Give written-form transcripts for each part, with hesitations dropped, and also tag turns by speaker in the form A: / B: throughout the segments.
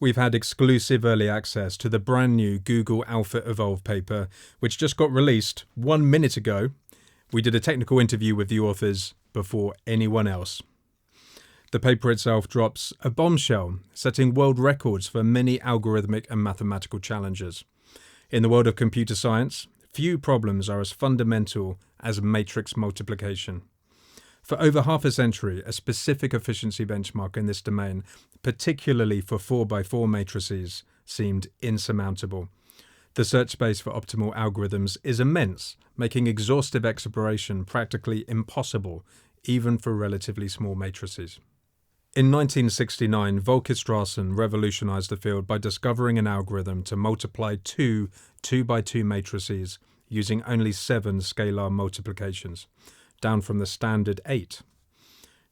A: We've had exclusive early access to the brand new Google AlphaEvolve paper, which just got released 1 minute ago. We did a technical interview with the authors before anyone else. The paper itself drops a bombshell, setting world records for many algorithmic and mathematical challenges. In the world of computer science, few problems are as fundamental as matrix multiplication. For over half a century, a specific efficiency benchmark in this domain, particularly for 4x4 matrices, seemed insurmountable. The search space for optimal algorithms is immense, making exhaustive exploration practically impossible, even for relatively small matrices. In 1969, Volker Strassen revolutionized the field by discovering an algorithm to multiply two 2x2 matrices using only 7 scalar multiplications, down from the standard 8.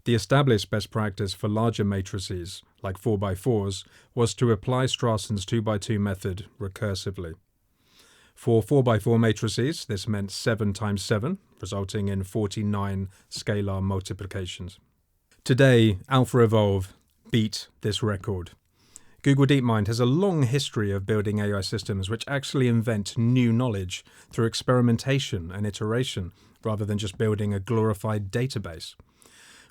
A: The established best practice for larger matrices, like 4x4s, was to apply Strassen's 2x2 method recursively. For 4x4 matrices, this meant 7 times 7, resulting in 49 scalar multiplications. Today, AlphaEvolve beat this record. Google DeepMind has a long history of building AI systems which actually invent new knowledge through experimentation and iteration, rather than just building a glorified database.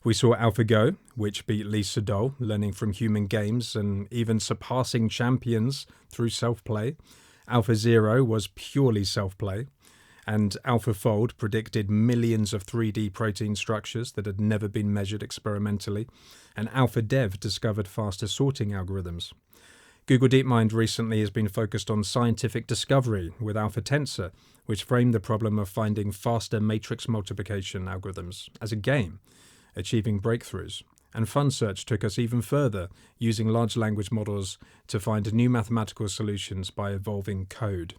A: We saw AlphaGo, which beat Lee Sedol, learning from human games and even surpassing champions through self-play. AlphaZero was purely self-play. And AlphaFold predicted millions of 3D protein structures that had never been measured experimentally. And AlphaDev discovered faster sorting algorithms. Google DeepMind recently has been focused on scientific discovery with AlphaTensor, which framed the problem of finding faster matrix multiplication algorithms as a game, achieving breakthroughs. And FunSearch took us even further, using large language models to find new mathematical solutions by evolving code.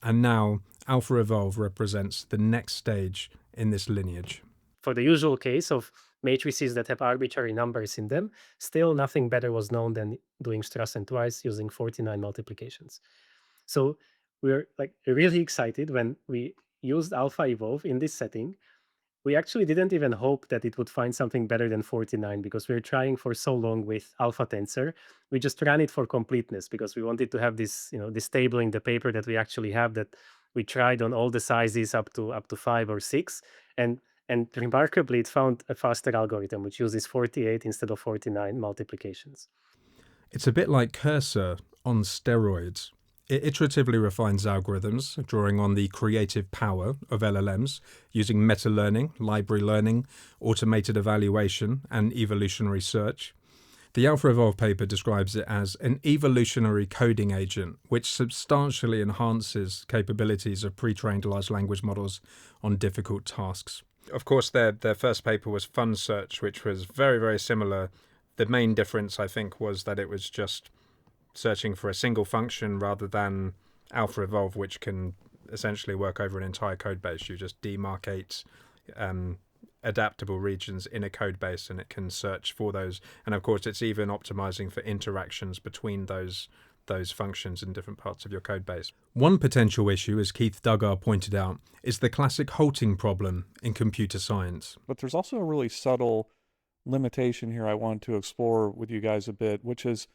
A: And now, AlphaEvolve represents the next stage in this lineage.
B: For the usual case of matrices that have arbitrary numbers in them, still nothing better was known than doing Strassen twice using 49 multiplications. So we're really excited when we used AlphaEvolve in this setting. We actually didn't even hope that it would find something better than 49 because we were trying for so long with AlphaTensor. We just ran it for completeness because we wanted to have this, this table in the paper that we actually have that we tried on all the sizes up to 5 or 6, and remarkably, it found a faster algorithm which uses 48 instead of 49 multiplications.
A: It's a bit like Cursor on steroids. It iteratively refines algorithms, drawing on the creative power of LLMs, using meta-learning, library learning, automated evaluation, and evolutionary search. The AlphaEvolve paper describes it as an evolutionary coding agent, which substantially enhances capabilities of pre-trained large language models on difficult tasks. Of course, their first paper was FunSearch, which was very, very similar. The main difference, I think, was that it was just searching for a single function rather than AlphaEvolve, which can essentially work over an entire code base. You just demarcate adaptable regions in a code base and it can search for those. And of course, it's even optimizing for interactions between those functions in different parts of your code base. One potential issue, as Keith Duggar pointed out, is the classic halting problem in computer science.
C: But there's also a really subtle limitation here I wanted to explore with you guys a bit, which is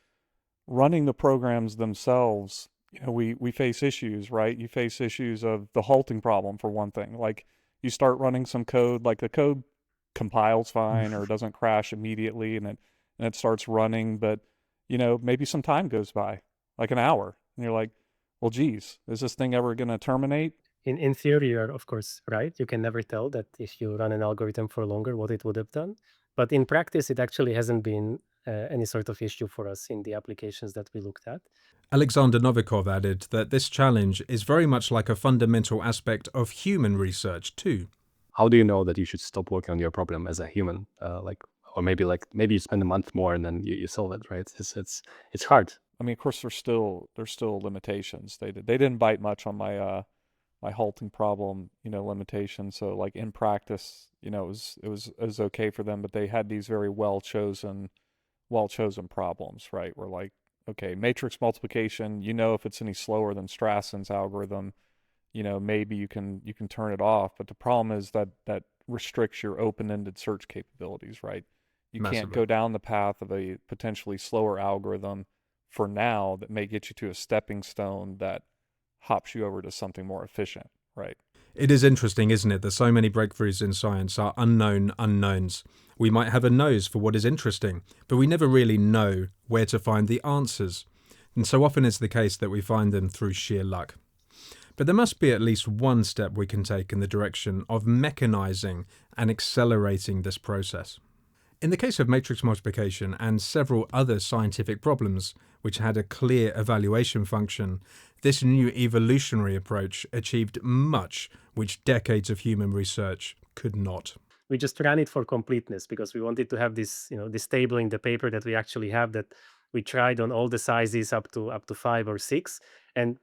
C: running the programs themselves. We face issues, right? You face issues of the halting problem, for one thing. Like, you start running some code, like the code compiles fine or doesn't crash immediately, and it starts running, but maybe some time goes by, like an hour, and you're like, well, geez, is this thing ever going to terminate?
B: In theory, you're of course right. You can never tell that if you run an algorithm for longer, what it would have done. But in practice, it actually hasn't been any sort of issue for us in the applications that we looked at.
A: Alexander Novikov added that this challenge is very much like a fundamental aspect of human research too.
D: How do you know that you should stop working on your problem as a human? Or maybe you spend a month more and then you solve it, right? It's hard.
C: I mean, of course, there's still limitations. They didn't bite much on my my halting problem, limitation. So like in practice, it was okay for them, but they had these very well chosen problems, right? Where like, okay, matrix multiplication, if it's any slower than Strassen's algorithm, maybe you can turn it off. But the problem is that restricts your open-ended search capabilities, right? You
A: Massively.
C: Can't go down the path of a potentially slower algorithm for now that may get you to a stepping stone that hops you over to something more efficient, right?
A: It is interesting, isn't it, that so many breakthroughs in science are unknown unknowns. We might have a nose for what is interesting, but we never really know where to find the answers. And so often it's the case that we find them through sheer luck. But there must be at least one step we can take in the direction of mechanizing and accelerating this process. In the case of matrix multiplication and several other scientific problems which had a clear evaluation function, this new evolutionary approach achieved much which decades of human research could not.
B: We just ran it for completeness because we wanted to have this, this table in the paper that we actually have, that we tried on all the sizes up to 5 or 6, and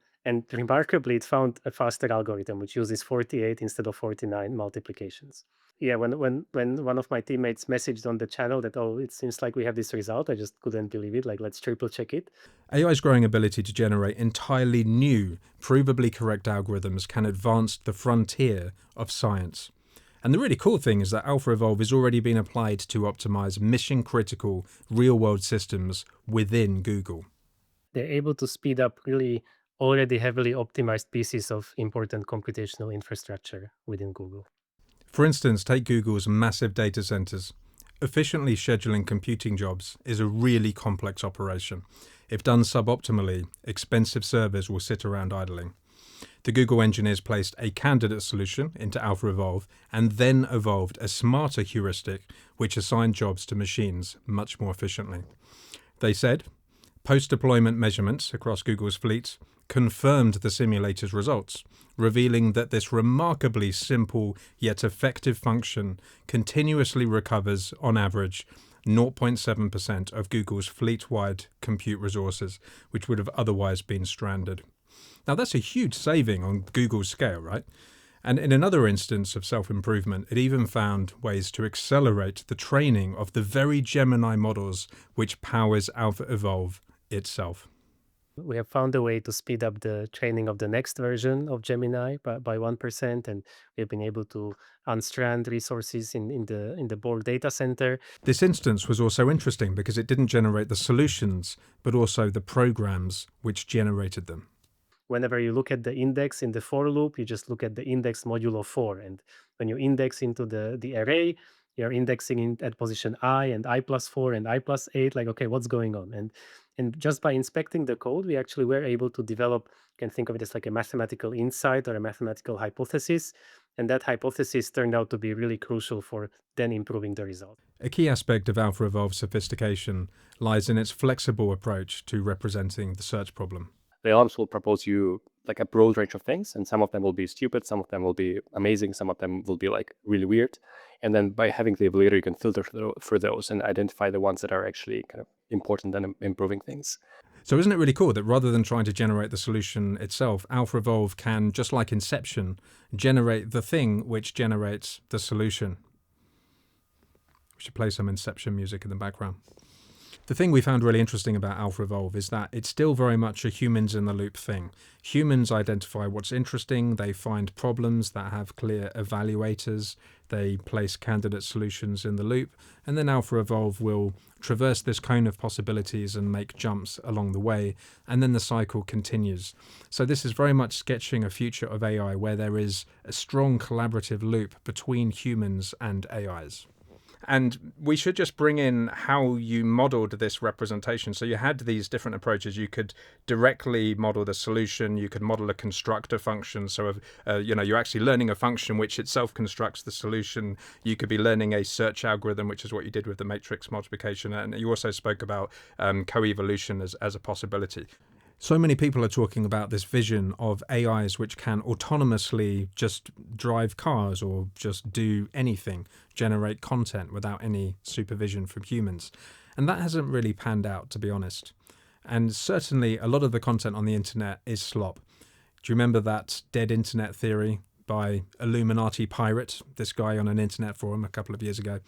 B: remarkably it found a faster algorithm which uses 48 instead of 49 multiplications. Yeah, when one of my teammates messaged on the channel that, oh, it seems like we have this result, I just couldn't believe it. Like, let's triple check it.
A: AI's growing ability to generate entirely new, provably correct algorithms can advance the frontier of science. And the really cool thing is that AlphaEvolve is already being applied to optimize mission-critical real-world systems within Google.
B: They're able to speed up really already heavily optimized pieces of important computational infrastructure within Google.
A: For instance, take Google's massive data centers. Efficiently scheduling computing jobs is a really complex operation. If done suboptimally, expensive servers will sit around idling. The Google engineers placed a candidate solution into AlphaEvolve and then evolved a smarter heuristic which assigned jobs to machines much more efficiently. They said, post-deployment measurements across Google's fleet confirmed the simulator's results, revealing that this remarkably simple yet effective function continuously recovers, on average, 0.7% of Google's fleet-wide compute resources, which would have otherwise been stranded. Now, that's a huge saving on Google's scale, right? And in another instance of self-improvement, it even found ways to accelerate the training of the very Gemini models which powers AlphaEvolve itself.
B: We have found a way to speed up the training of the next version of Gemini by 1%, and we've been able to unstrand resources in the Borg data center.
A: This instance was also interesting because it didn't generate the solutions, but also the programs which generated them.
B: Whenever you look at the index in the for loop, you just look at the index modulo 4. And when you index into the array, you're indexing at position I and I plus 4 and I plus 8. Like, okay, what's going on? And just by inspecting the code, we actually were able to develop, you can think of it as like a mathematical insight or a mathematical hypothesis. And that hypothesis turned out to be really crucial for then improving the result.
A: A key aspect of AlphaEvolve's sophistication lies in its flexible approach to representing the search problem.
D: The LLMs will propose you like a broad range of things, and some of them will be stupid, some of them will be amazing, some of them will be like really weird. And then by having the evaluator, you can filter for those and identify the ones that are actually kind of important and improving things.
A: So isn't it really cool that rather than trying to generate the solution itself, AlphaEvolve can, just like Inception, generate the thing which generates the solution? We should play some Inception music in the background. The thing we found really interesting about AlphaEvolve is that it's still very much a humans-in-the-loop thing. Humans identify what's interesting, they find problems that have clear evaluators, they place candidate solutions in the loop, and then AlphaEvolve will traverse this cone of possibilities and make jumps along the way, and then the cycle continues. So this is very much sketching a future of AI where there is a strong collaborative loop between humans and AIs. And we should just bring in how you modeled this representation. So you had these different approaches. You could directly model the solution. You could model a constructor function. So, you're actually learning a function which itself constructs the solution. You could be learning a search algorithm, which is what you did with the matrix multiplication. And you also spoke about co-evolution as a possibility. So many people are talking about this vision of AIs which can autonomously just drive cars or just do anything, generate content without any supervision from humans. And that hasn't really panned out, to be honest. And certainly a lot of the content on the internet is slop. Do you remember that dead internet theory by Illuminati Pirate, this guy on an internet forum a couple of years ago?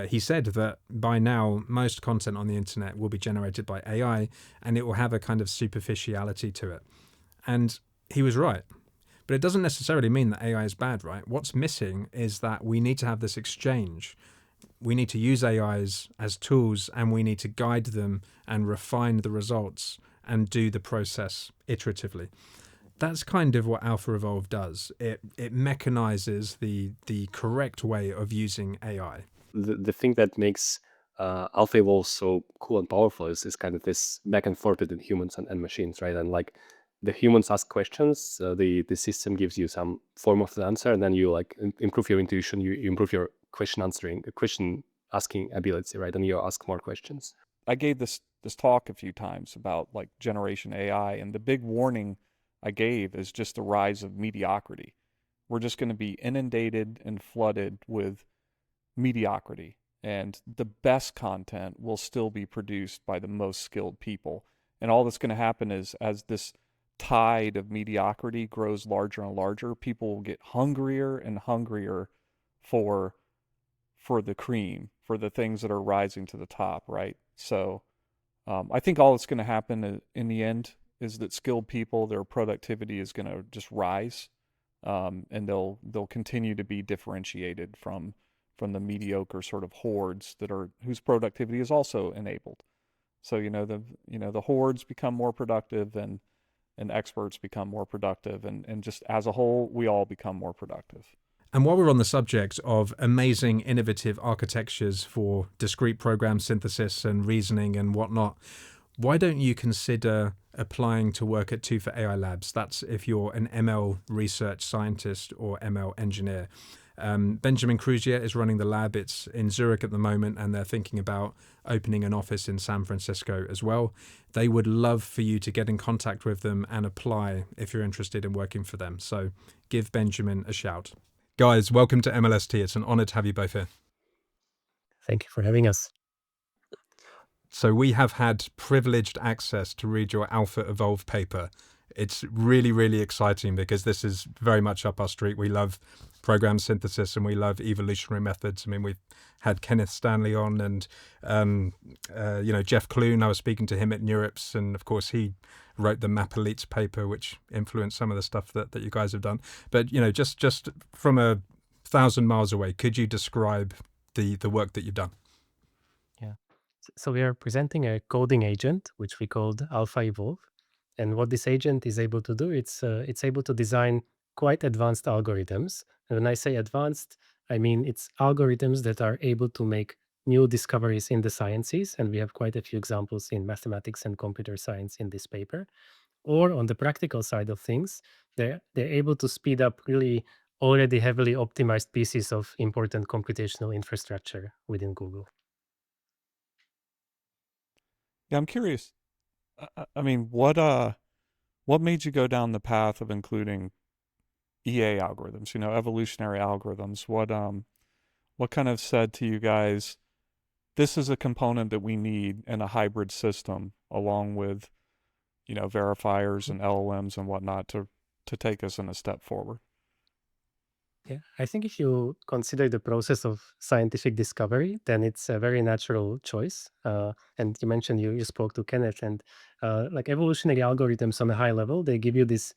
A: He said that by now, most content on the internet will be generated by AI and it will have a kind of superficiality to it. And he was right. But it doesn't necessarily mean that AI is bad, right? What's missing is that we need to have this exchange. We need to use AIs as tools, and we need to guide them and refine the results and do the process iteratively. That's kind of what AlphaEvolve does. It mechanizes the correct way of using AI.
D: The thing that makes AlphaEvolve so cool and powerful is kind of this back and forth between humans and machines, right? And like the humans ask questions, the system gives you some form of the answer, and then you like improve your intuition, you improve your question asking ability, right? And you ask more questions.
C: I gave this talk a few times about like generation AI, and the big warning I gave is just the rise of mediocrity. We're just going to be inundated and flooded with mediocrity, and the best content will still be produced by the most skilled people. And all that's going to happen is, as this tide of mediocrity grows larger and larger, people will get hungrier and hungrier for the cream, for the things that are rising to the top, right? So I think all that's going to happen in the end is that skilled people, their productivity is going to just rise, and they'll continue to be differentiated from the mediocre sort of hordes whose productivity is also enabled. So the hordes become more productive, and experts become more productive, and just as a whole, we all become more productive.
A: And while we're on the subject of amazing, innovative architectures for discrete program synthesis and reasoning and whatnot, why don't you consider applying to work at 2 for AI Labs? That's if you're an ML research scientist or ML engineer. Benjamin Cruzier is running the lab. It's in Zurich at the moment, and they're thinking about opening an office in San Francisco as well. They would love for you to get in contact with them and apply if you're interested in working for them. So give Benjamin a shout. Guys, welcome to MLST. It's an honor to have you both here.
B: Thank you for having us.
A: So we have had privileged access to read your AlphaEvolve paper. It's really, really exciting because this is very much up our street. We love program synthesis and we love evolutionary methods. I mean, we've had Kenneth Stanley on, and Jeff Clune. I was speaking to him at NeurIPS, and of course he wrote the Map Elites paper, which influenced some of the stuff that you guys have done. But just from 1,000 miles away, could you describe the work that you've done?
B: Yeah. So we are presenting a coding agent, which we called AlphaEvolve. And what this agent is able to do, it's able to design quite advanced algorithms. And when I say advanced, I mean it's algorithms that are able to make new discoveries in the sciences. And we have quite a few examples in mathematics and computer science in this paper. Or on the practical side of things, they're able to speed up really already heavily optimized pieces of important computational infrastructure within Google.
C: Yeah, I'm curious. I mean, what made you go down the path of including EA algorithms, evolutionary algorithms? What kind of said to you guys, this is a component that we need in a hybrid system, along with, verifiers and LLMs and whatnot to take us in a step forward?
B: Yeah, I think if you consider the process of scientific discovery, then it's a very natural choice. And you mentioned you spoke to Kenneth, and like evolutionary algorithms on a high level, they give you this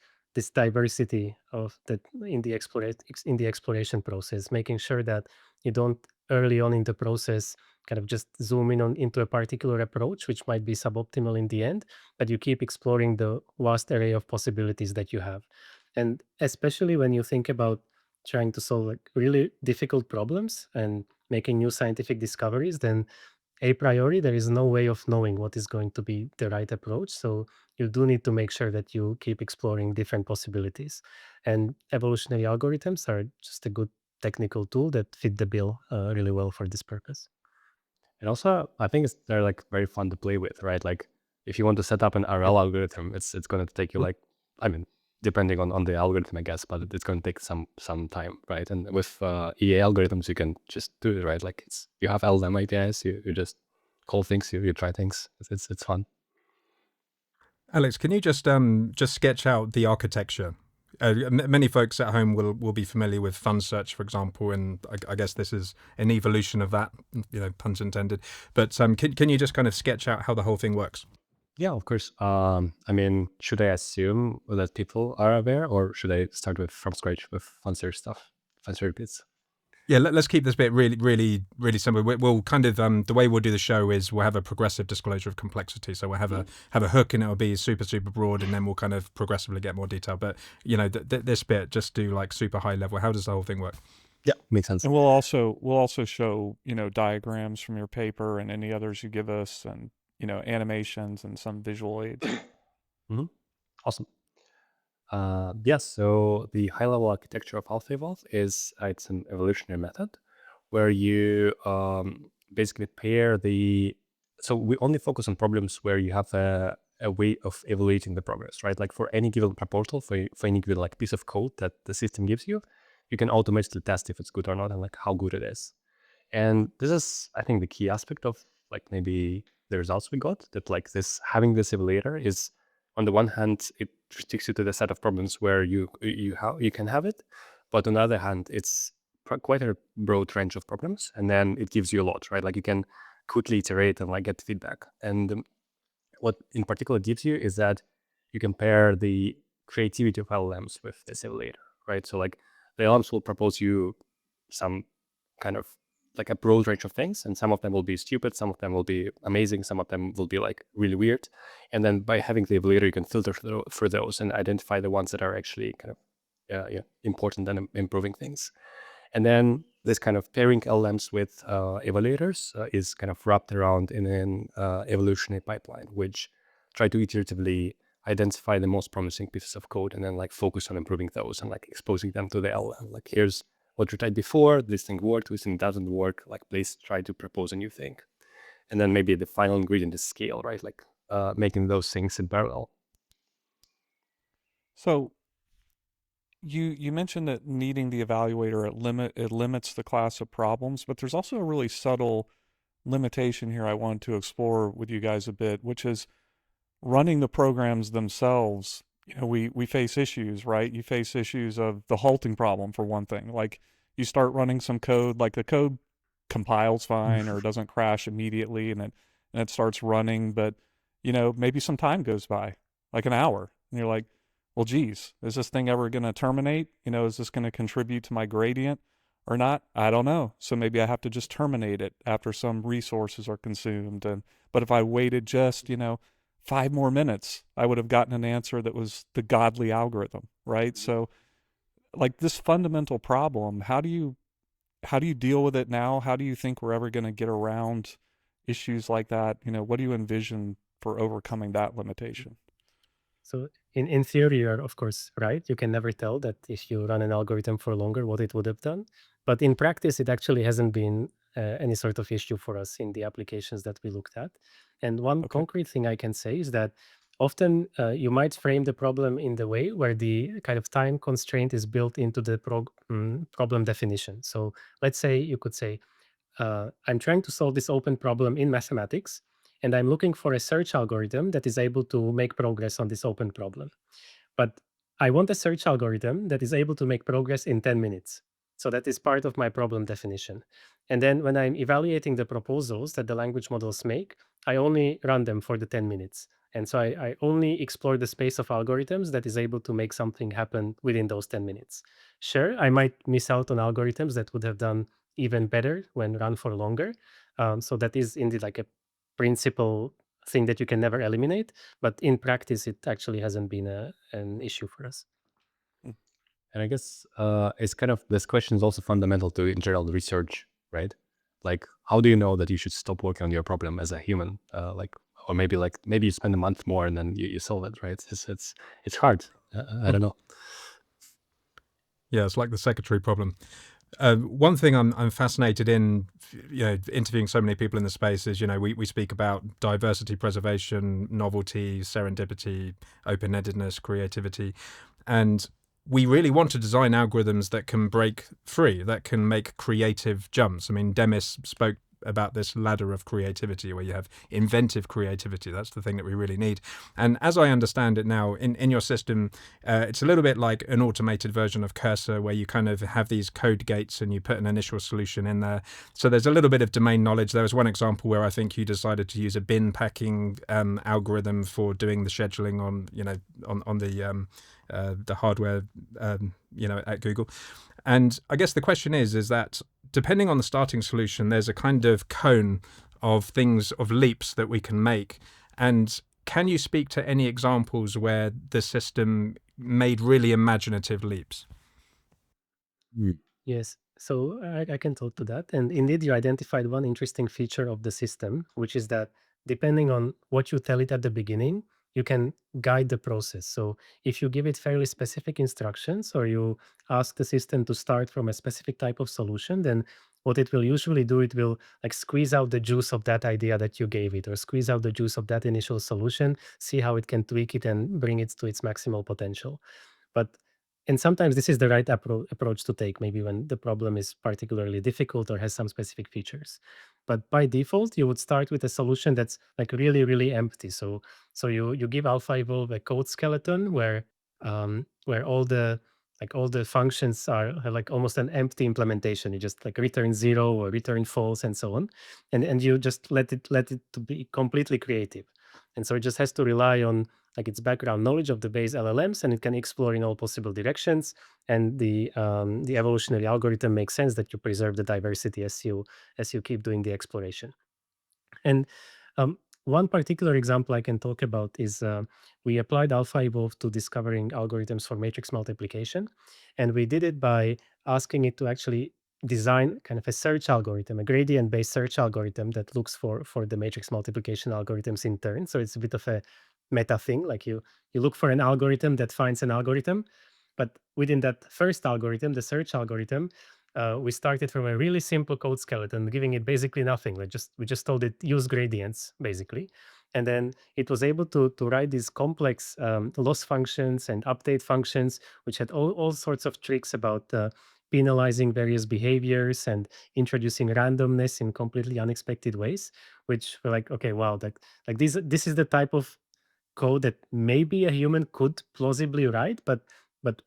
B: diversity of that in the exploration process, making sure that you don't early on in the process kind of just zoom in into a particular approach, which might be suboptimal in the end, but you keep exploring the vast array of possibilities that you have. And especially when you think about trying to solve like really difficult problems and making new scientific discoveries, then a priori there is no way of knowing what is going to be the right approach. So you do need to make sure that you keep exploring different possibilities. And evolutionary algorithms are just a good technical tool that fit the bill really well for this purpose.
D: And also, I think they're like very fun to play with, right? Like if you want to set up an RL algorithm, it's going to take you like, I mean, depending on the algorithm, I guess, but it's going to take some time, right? And with EA algorithms, you can just do it, right? Like you have LLM APIs, you just call things, you try things. It's fun.
A: Alex, can you just sketch out the architecture? Many folks at home will be familiar with FunSearch, for example, and I guess this is an evolution of that, puns intended. But can you just kind of sketch out how the whole thing works?
D: Yeah, of course. I mean, should I assume that people are aware, or should I start from scratch with FunSearch stuff, FunSearch bits?
A: Yeah, let's keep this bit really simple. We'll kind of the way we'll do the show is we'll have a progressive disclosure of complexity. So we'll have a hook, and it'll be super broad, and then we'll kind of progressively get more detail. But this bit, just do like super high level. How does the whole thing work?
D: Yeah, makes sense.
C: And we'll also show, diagrams from your paper and any others you give us, and, animations and some visual aids.
D: Awesome. Yes, so the high-level architecture of AlphaEvolve is it's an evolutionary method where you basically pair the. So we only focus on problems where you have a way of evaluating the progress, right? Like for any given proposal, for any given like piece of code that the system gives you, you can automatically test if it's good or not and like how good it is. And this is, I think, the key aspect of like maybe the results we got, that like this having this evaluator is, on the one hand, it restricts you to the set of problems where you can have it, but on the other hand, it's quite a broad range of problems, and then it gives you a lot, right? Like you can quickly iterate and like get feedback. And what in particular it gives you is that you can pair the creativity of LLMs with this evaluator, right? So like the LLMs will propose you some kind of like a broad range of things, and some of them will be stupid, some of them will be amazing, some of them will be like really weird. And then by having the evaluator, you can filter for those and identify the ones that are actually kind of important and improving things. And then this kind of pairing LLMs with evaluators is kind of wrapped around in an evolutionary pipeline, which try to iteratively identify the most promising pieces of code and then like focus on improving those and like exposing them to the LLM. Like here's what you tried before, this thing worked, this thing doesn't work, like please try to propose a new thing. And then maybe the final ingredient is scale, right? Like making those things in parallel.
C: So you mentioned that needing the evaluator, it limits the class of problems, but there's also a really subtle limitation here I wanted to explore with you guys a bit, which is running the programs themselves. We face issues, right? You face issues of the halting problem, for one thing. Like you start running some code, like the code compiles fine or doesn't crash immediately, and it starts running, but maybe some time goes by, like an hour, and you're like, well, geez, is this thing ever going to terminate? Is this going to contribute to my gradient or not? I don't know. So maybe I have to just terminate it after some resources are consumed. But if I waited just, 5 more minutes, I would have gotten an answer that was the godly algorithm, right? So like this fundamental problem, how do you deal with it now? How do you think we're ever going to get around issues like that? What do you envision for overcoming that limitation?
B: So in theory, you're of course right. You can never tell that if you run an algorithm for longer, what it would have done. But in practice, it actually hasn't been any sort of issue for us in the applications that we looked at. And one concrete thing I can say is that often you might frame the problem in the way where the kind of time constraint is built into the problem definition. So let's say you could say, I'm trying to solve this open problem in mathematics, and I'm looking for a search algorithm that is able to make progress on this open problem. But I want a search algorithm that is able to make progress in 10 minutes. So that is part of my problem definition. And then when I'm evaluating the proposals that the language models make, I only run them for the 10 minutes. And so I only explore the space of algorithms that is able to make something happen within those 10 minutes. Sure, I might miss out on algorithms that would have done even better when run for longer. So that is indeed like a principal thing that you can never eliminate, but in practice, it actually hasn't been an issue for us.
D: And I guess it's kind of, this question is also fundamental to in general research, right? Like, how do you know that you should stop working on your problem as a human? Or maybe you spend a month more and then you solve it, right? It's hard. I don't know.
A: Yeah, it's like the secretary problem. One thing I'm fascinated in, interviewing so many people in the space is, we speak about diversity preservation, novelty, serendipity, open-endedness, creativity, and we really want to design algorithms that can break free, that can make creative jumps. I mean, Demis spoke about this ladder of creativity where you have inventive creativity. That's the thing that we really need. And as I understand it now, in your system, it's a little bit like an automated version of Cursor where you kind of have these code gates and you put an initial solution in there. So there's a little bit of domain knowledge. There was one example where I think you decided to use a bin packing algorithm for doing the scheduling on the hardware, at Google. And I guess the question is that depending on the starting solution, there's a kind of cone of things, of leaps that we can make. And can you speak to any examples where the system made really imaginative leaps?
B: Yes, so I can talk to that. And indeed, you identified one interesting feature of the system, which is that depending on what you tell it at the beginning, you can guide the process. So if you give it fairly specific instructions or you ask the system to start from a specific type of solution, then what it will usually do, it will like squeeze out the juice of that idea that you gave it, or squeeze out the juice of that initial solution, see how it can tweak it and bring it to its maximal potential. But and sometimes this is the right approach to take, maybe when the problem is particularly difficult or has some specific features. But by default, you would start with a solution that's like really, really empty. So you give AlphaEvolve a code skeleton where all the functions are like almost an empty implementation. You just like return zero or return false and so on, and you just let it to be completely creative. And so it just has to rely on like its background knowledge of the base LLMs, and it can explore in all possible directions. And the evolutionary algorithm makes sense that you preserve the diversity as you keep doing the exploration. And um, one particular example I can talk about is we applied AlphaEvolve to discovering algorithms for matrix multiplication, and we did it by asking it to actually design kind of a search algorithm, a gradient-based search algorithm that looks for the matrix multiplication algorithms in turn. So it's a bit of a meta thing, like you look for an algorithm that finds an algorithm, but within that first algorithm, the search algorithm, we started from a really simple code skeleton, giving it basically nothing. We just told it use gradients basically, and then it was able to write these complex loss functions and update functions, which had all sorts of tricks about penalizing various behaviors and introducing randomness in completely unexpected ways. Which were like, okay, wow, like this is the type of code that maybe a human could plausibly write, but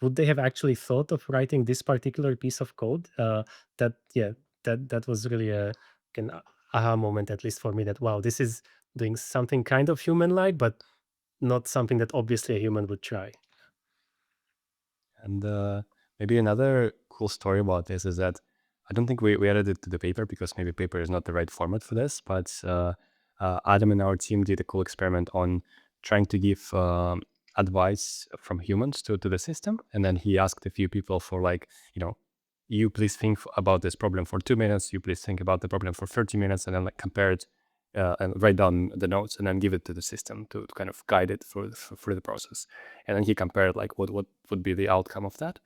B: would they have actually thought of writing this particular piece of code? That yeah, that was really an aha moment, at least for me. That wow, this is doing something kind of human-like, but not something that obviously a human would try.
D: And maybe another cool story about this is that I don't think we added it to the paper because maybe paper is not the right format for this, but Adam and our team did a cool experiment on trying to give advice from humans to the system. And then he asked a few people for like, you please think about this problem for 2 minutes, you please think about the problem for 30 minutes, and then like compare it and write down the notes and then give it to the system to kind of guide it for the process. And then he compared like what would be the outcome of that.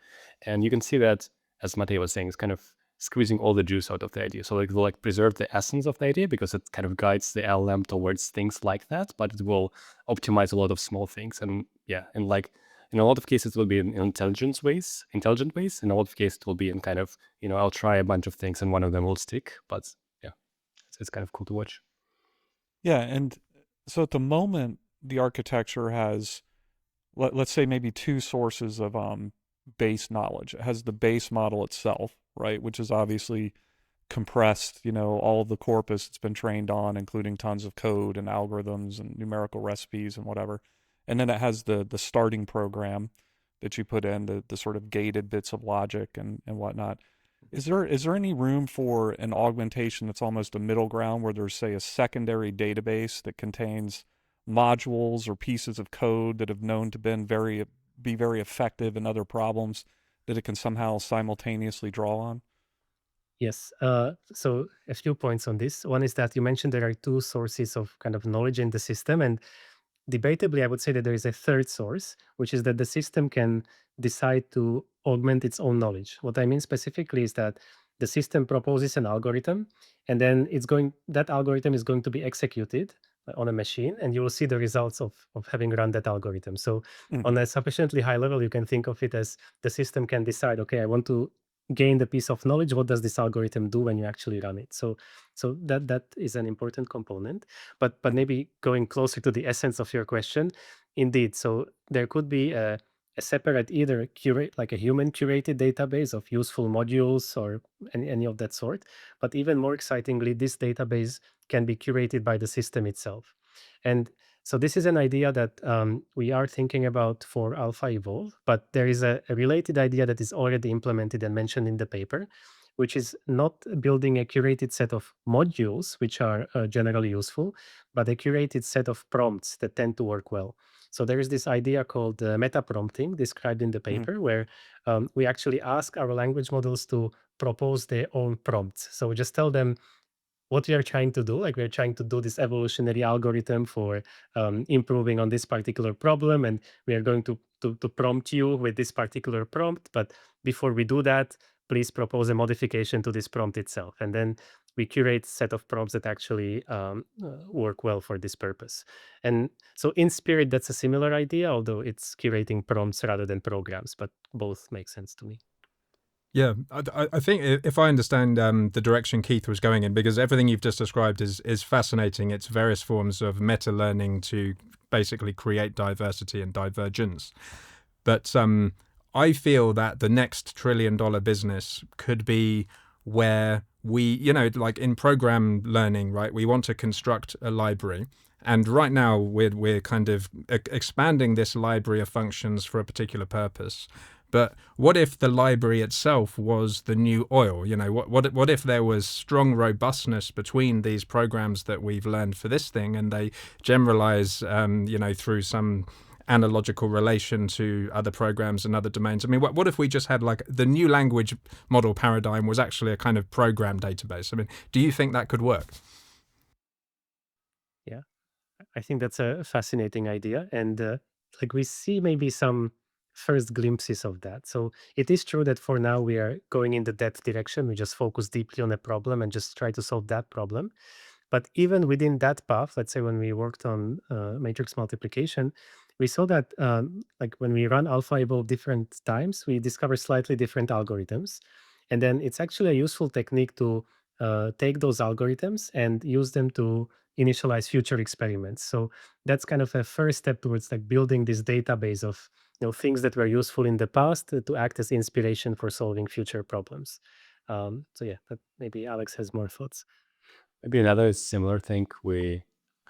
D: And you can see that, as Matej was saying, it's kind of squeezing all the juice out of the idea. So like it will like preserve the essence of the idea because it kind of guides the LLM towards things like that, but it will optimize a lot of small things. And yeah, and like in a lot of cases it will be in intelligent ways. In a lot of cases it will be in kind of, I'll try a bunch of things and one of them will stick. But yeah, it's kind of cool to watch.
C: Yeah, and so at the moment, the architecture has, let's say, maybe two sources of base knowledge. It has the base model itself, right, which is obviously compressed, all of the corpus it's been trained on, including tons of code and algorithms and numerical recipes and whatever. And then it has the starting program that you put in, the sort of gated bits of logic and whatnot. Is there any room for an augmentation that's almost a middle ground where there's, say, a secondary database that contains modules or pieces of code that have known to be very effective in other problems that it can somehow simultaneously draw on?
B: Yes. So a few points on this. One is that you mentioned there are two sources of kind of knowledge in the system, and debatably, I would say that there is a third source, which is that the system can decide to augment its own knowledge. What I mean specifically is that the system proposes an algorithm, and then that algorithm is going to be executed on a machine, and you will see the results of having run that algorithm. So,
C: Mm.
B: on a sufficiently high level, you can think of it as the system can decide, okay, I want to gain the piece of knowledge. What does this algorithm do when you actually run it? So that is an important component. But maybe going closer to the essence of your question, indeed. So there could be a separate either curate, like a human curated database of useful modules or any of that sort. But even more excitingly, this database can be curated by the system itself. And so this is an idea that we are thinking about for AlphaEvolve, but there is a related idea that is already implemented and mentioned in the paper, which is not building a curated set of modules, which are generally useful, but a curated set of prompts that tend to work well. So there is this idea called meta prompting described in the paper, where we actually ask our language models to propose their own prompts. So we just tell them what we are trying to do. Like, we're trying to do this evolutionary algorithm for improving on this particular problem, and we are going to prompt you with this particular prompt. But before we do that, please propose a modification to this prompt itself. And then we curate a set of prompts that actually work well for this purpose. And so in spirit, that's a similar idea, although it's curating prompts rather than programs, but both make sense to me.
A: Yeah, I think if I understand the direction Keith was going in, because everything you've just described is fascinating. It's various forms of meta learning to basically create diversity and divergence. But I feel that the next $1 trillion business could be where we, like in program learning, right? We want to construct a library. And right now we're kind of expanding this library of functions for a particular purpose. But what if the library itself was the new oil? What if there was strong robustness between these programs that we've learned for this thing, and they generalize, through some analogical relation to other programs and other domains? I mean, what if we just had like the new language model paradigm was actually a kind of program database? I mean, do you think that could work?
B: Yeah, I think that's a fascinating idea. And like, we see maybe some first glimpses of that. So it is true that for now we are going in the depth direction. We just focus deeply on a problem and just try to solve that problem. But even within that path, let's say when we worked on matrix multiplication, we saw that like when we run AlphaEvolve different times, we discover slightly different algorithms. And then it's actually a useful technique to take those algorithms and use them to initialize future experiments. So that's kind of a first step towards like building this database of things that were useful in the past to act as inspiration for solving future problems. So yeah, that maybe Alex has more thoughts.
D: Maybe another similar thing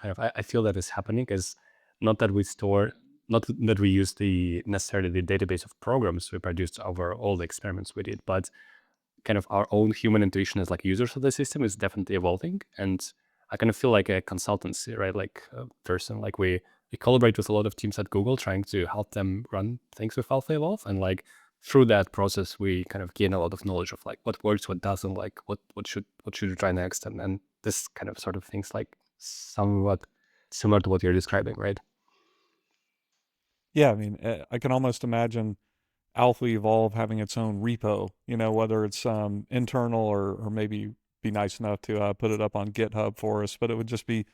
D: I feel that is happening is not that we use necessarily the database of programs we produced over all the experiments we did, but kind of our own human intuition as like users of the system is definitely evolving. And I kind of feel like a consultancy, right? Like a person, like we collaborate with a lot of teams at Google trying to help them run things with AlphaEvolve. And like through that process, we kind of gain a lot of knowledge of like what works, what doesn't, like what should we try next. And this kind of sort of things like somewhat similar to what you're describing, right?
C: Yeah, I mean, I can almost imagine AlphaEvolve having its own repo, whether it's internal or maybe be nice enough to put it up on GitHub for us, but it would just be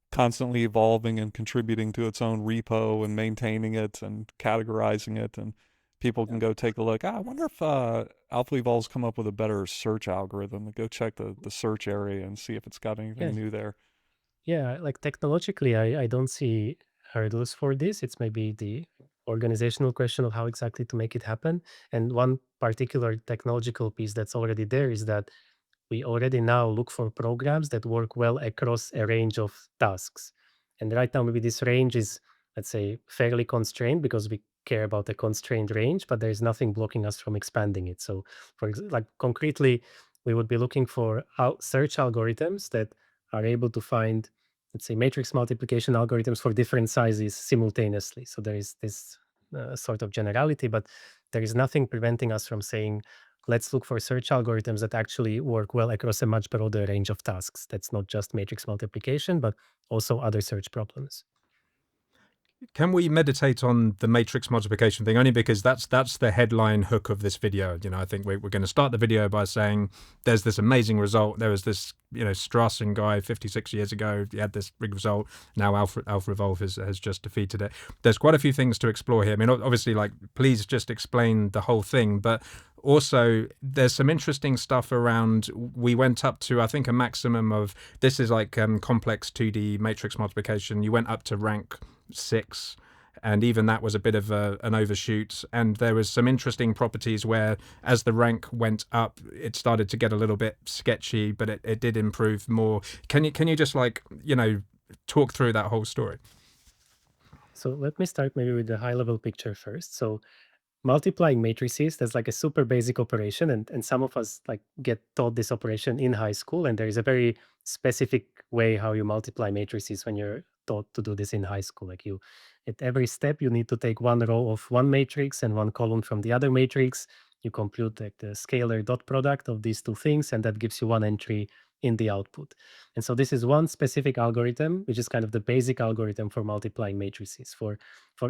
C: constantly evolving and contributing to its own repo and maintaining it and categorizing it, and people can go take a look. I wonder if AlphaEvolve's come up with a better search algorithm. Go check the search area and see if it's got anything new there.
B: Yeah, like technologically, I don't see hurdles for this. It's maybe the organizational question of how exactly to make it happen. And one particular technological piece that's already there is that we already now look for programs that work well across a range of tasks. And right now, maybe this range is, let's say, fairly constrained because we care about a constrained range, but there's nothing blocking us from expanding it. So, like concretely, we would be looking for search algorithms that are able to find, let's say, matrix multiplication algorithms for different sizes simultaneously. So there is this sort of generality, but there is nothing preventing us from saying, let's look for search algorithms that actually work well across a much broader range of tasks. That's not just matrix multiplication, but also other search problems.
A: Can we meditate on the matrix multiplication thing? Only because that's the headline hook of this video. I think we're going to start the video by saying there's this amazing result. There was this, Strassen guy 56 years ago. He had this big result. Now AlphaEvolve has just defeated it. There's quite a few things to explore here. I mean, obviously, like, please just explain the whole thing. But also, there's some interesting stuff around. We went up to, I think, a maximum of, this is like complex 2D matrix multiplication. You went up to rank 6, and even that was a bit of an overshoot. And there was some interesting properties where, as the rank went up, it started to get a little bit sketchy, but it did improve more. Can you just talk through that whole story?
B: So let me start maybe with the high level picture first. So multiplying matrices, that's like a super basic operation, and some of us like get taught this operation in high school, and there is a very specific way how you multiply matrices when you're taught to do this in high school. Like you, at every step, you need to take one row of one matrix and one column from the other matrix. You compute like the scalar dot product of these two things, and that gives you one entry in the output. And so this is one specific algorithm, which is kind of the basic algorithm for multiplying matrices. For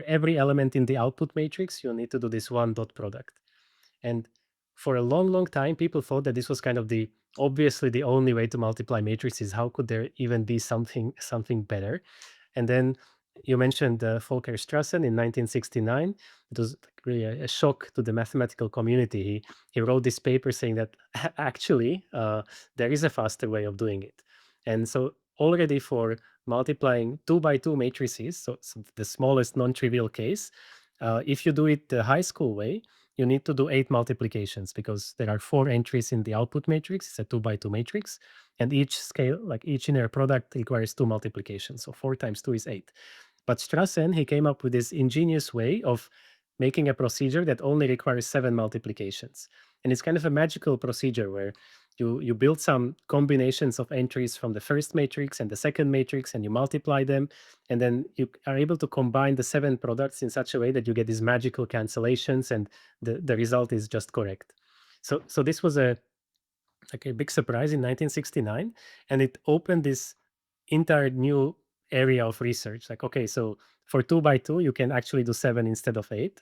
B: every element in the output matrix, you need to do this one dot product. And for a long, long time, people thought that this was kind of the obviously the only way to multiply matrices. How could there even be something better? And then you mentioned Volker Strassen in 1969. It was like really a shock to the mathematical community. He wrote this paper saying that actually there is a faster way of doing it. And so already for multiplying 2 by 2 matrices, so the smallest non-trivial case, if you do it the high school way, you need to do 8 multiplications because there are 4 entries in the output matrix. It's a 2 by 2 matrix. And each scale, like each inner product, requires 2 multiplications. So 4 times 2 is 8. But Strassen, he came up with this ingenious way of making a procedure that only requires 7 multiplications. And it's kind of a magical procedure where you build some combinations of entries from the first matrix and the second matrix, and you multiply them. And then you are able to combine the 7 products in such a way that you get these magical cancellations, and the result is just correct. So this was a big surprise in 1969, and it opened this entire new area of research. Like, okay, so for 2 by 2, you can actually do 7 instead of 8.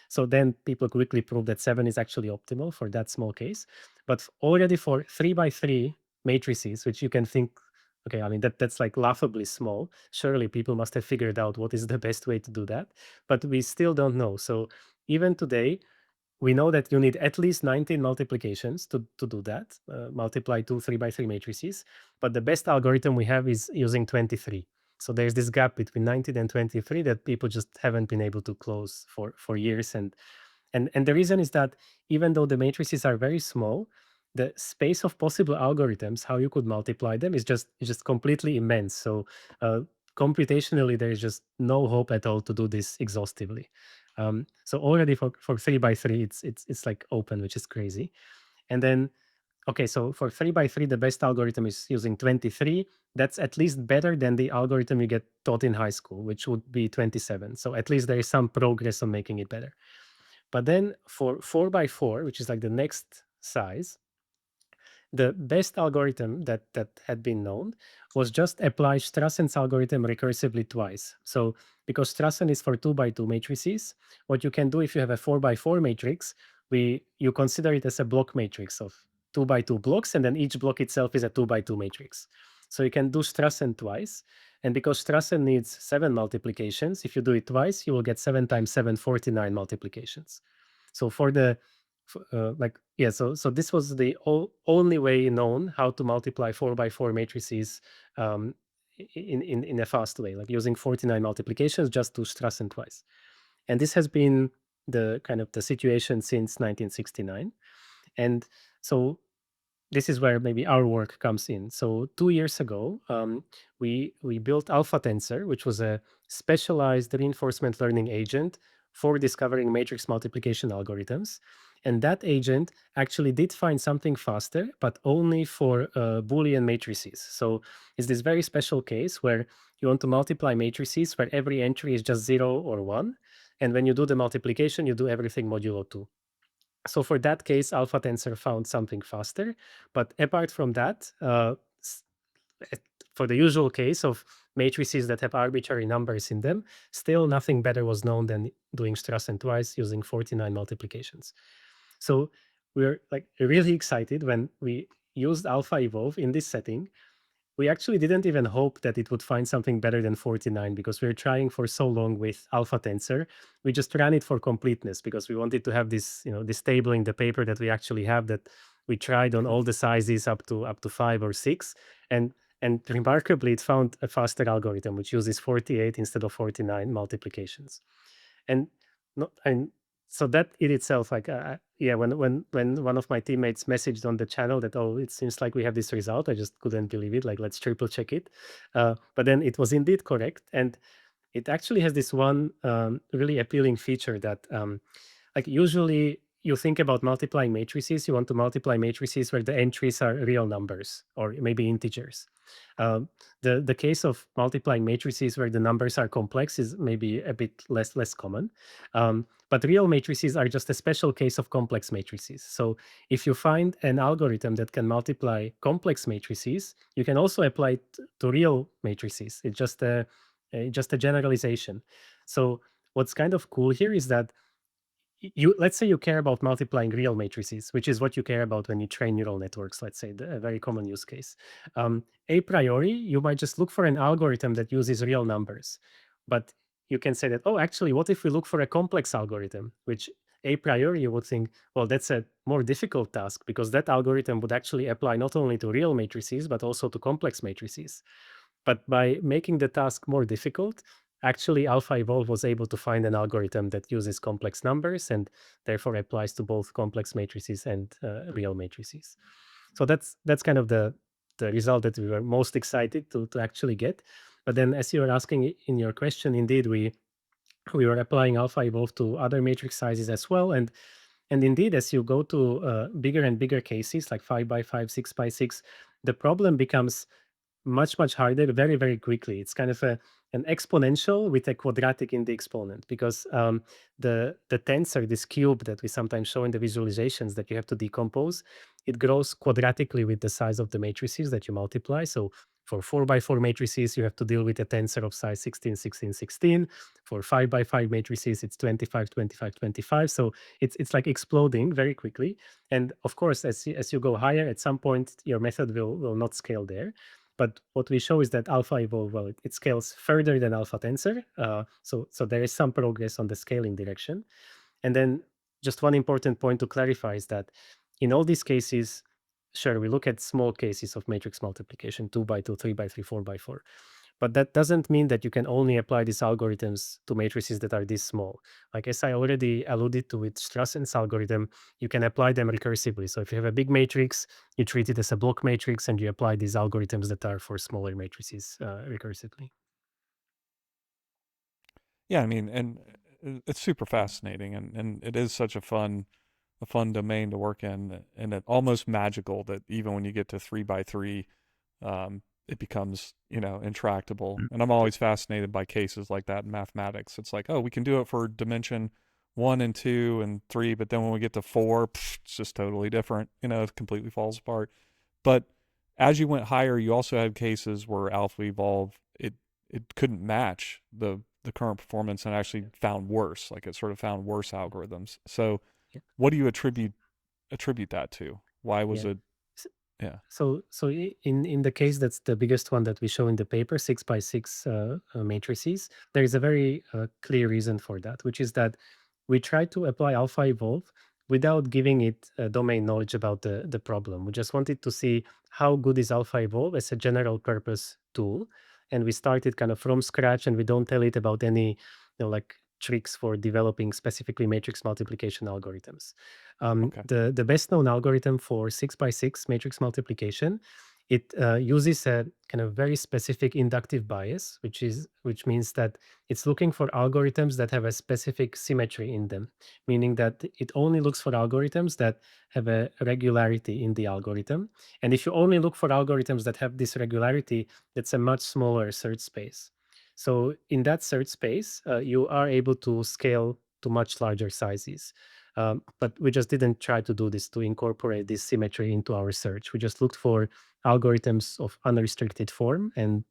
B: So then people quickly proved that 7 is actually optimal for that small case. But already for 3 by 3 matrices, which you can think, okay, I mean, that's like laughably small. Surely people must have figured out what is the best way to do that. But we still don't know. So even today, we know that you need at least 19 multiplications to do that, multiply 2 3 by 3 matrices. But the best algorithm we have is using 23. So there's this gap between 19 and 23 that people just haven't been able to close for years. And the reason is that even though the matrices are very small, the space of possible algorithms, how you could multiply them, is just completely immense. So computationally, there is just no hope at all to do this exhaustively. So already for 3 by 3, it's like open, which is crazy. And then okay, so for 3 by 3, the best algorithm is using 23. That's at least better than the algorithm you get taught in high school, which would be 27. So at least there is some progress on making it better. But then for 4 by 4, which is like the next size, the best algorithm that had been known was just apply Strassen's algorithm recursively twice. So because Strassen is for 2 by 2 matrices, what you can do if you have a 4 by 4 matrix, you consider it as a block matrix of 2 by 2 blocks, and then each block itself is a 2 by 2 matrix. So you can do Strassen twice. And because Strassen needs 7 multiplications, if you do it twice, you will get 7 times 7, 49 multiplications. So for the so this was the only way known how to multiply 4 by 4 matrices um, in a fast way, like using 49 multiplications just to Strassen twice. And this has been the kind of the situation since 1969. And so this is where maybe our work comes in. So 2 years ago, we built Alpha Tensor, which was a specialized reinforcement learning agent for discovering matrix multiplication algorithms. And that agent actually did find something faster, but only for Boolean matrices. So it's this very special case where you want to multiply matrices where every entry is just 0 or 1. And when you do the multiplication, you do everything modulo 2. So for that case, Alpha Tensor found something faster. But apart from that, for the usual case of matrices that have arbitrary numbers in them, still nothing better was known than doing Strassen twice using 49 multiplications. So we're like really excited when we used AlphaEvolve in this setting. We actually didn't even hope that it would find something better than 49 because we were trying for so long with Alpha Tensor. We just ran it for completeness because we wanted to have this, this table in the paper that we actually have that we tried on all the sizes up to 5 or 6. And remarkably, it found a faster algorithm which uses 48 instead of 49 multiplications. And no, and so that in itself, like, when one of my teammates messaged on the channel that, oh, it seems like we have this result, I just couldn't believe it. Like, let's triple check it. But then it was indeed correct, and it actually has this one really appealing feature that like usually you think about multiplying matrices, you want to multiply matrices where the entries are real numbers or maybe integers. The case of multiplying matrices where the numbers are complex is maybe a bit less common. But real matrices are just a special case of complex matrices. So if you find an algorithm that can multiply complex matrices, you can also apply it to real matrices. It's just a generalization. So what's kind of cool here is that let's say you care about multiplying real matrices, which is what you care about when you train neural networks, let's say, a very common use case. A priori, you might just look for an algorithm that uses real numbers. But you can say that, oh, actually, what if we look for a complex algorithm, which a priori you would think, well, that's a more difficult task because that algorithm would actually apply not only to real matrices, but also to complex matrices. But by making the task more difficult, actually AlphaEvolve was able to find an algorithm that uses complex numbers and therefore applies to both complex matrices and real matrices. So that's kind of the result that we were most excited to actually get. But then, as you were asking in your question, indeed we were applying AlphaEvolve to other matrix sizes as well, and indeed, as you go to bigger and bigger cases like 5 by 5, 6 by 6, the problem becomes much harder very, very quickly. It's kind of an exponential with a quadratic in the exponent because the tensor, this cube that we sometimes show in the visualizations that you have to decompose, it grows quadratically with the size of the matrices that you multiply. So for 4 by 4 matrices, you have to deal with a tensor of size 16, 16, 16. For 5 by 5 matrices, it's 25, 25, 25. So it's like exploding very quickly. And of course, as you go higher, at some point, your method will not scale there. But what we show is that AlphaEvolve, well, it scales further than AlphaTensor. So there is some progress on the scaling direction. And then just one important point to clarify is that in all these cases, sure, we look at small cases of matrix multiplication, 2 by 2, 3 by 3, 4 by 4. But that doesn't mean that you can only apply these algorithms to matrices that are this small. Like as I already alluded to with Strassen's algorithm, you can apply them recursively. So if you have a big matrix, you treat it as a block matrix and you apply these algorithms that are for smaller matrices recursively.
C: Yeah, I mean, and it's super fascinating, and it is such a fun domain to work in, and it almost magical that even when you get to 3 by 3, it becomes, intractable. And I'm always fascinated by cases like that in mathematics. It's like, oh, we can do it for dimension 1 and 2 and 3, but then when we get to 4, it's just totally different. It completely falls apart. But as you went higher, you also had cases where AlphaEvolve it couldn't match the current performance and actually found worse. Like it sort of found worse algorithms. So, what do you attribute that to? Why was it? Yeah.
B: So in the case that's the biggest one that we show in the paper, 6 by 6 matrices, there is a very clear reason for that, which is that we try to apply AlphaEvolve without giving it domain knowledge about the problem. We just wanted to see how good is AlphaEvolve as a general purpose tool. And we started kind of from scratch, and we don't tell it about any like tricks for developing specifically matrix multiplication algorithms.
C: Okay.
B: The best known algorithm for 6 by 6 matrix multiplication, it uses a kind of very specific inductive bias, which means that it's looking for algorithms that have a specific symmetry in them, meaning that it only looks for algorithms that have a regularity in the algorithm. And if you only look for algorithms that have this regularity, that's a much smaller search space. So in that search space, you are able to scale to much larger sizes. But we just didn't try to do this to incorporate this symmetry into our search. We just looked for algorithms of unrestricted form. And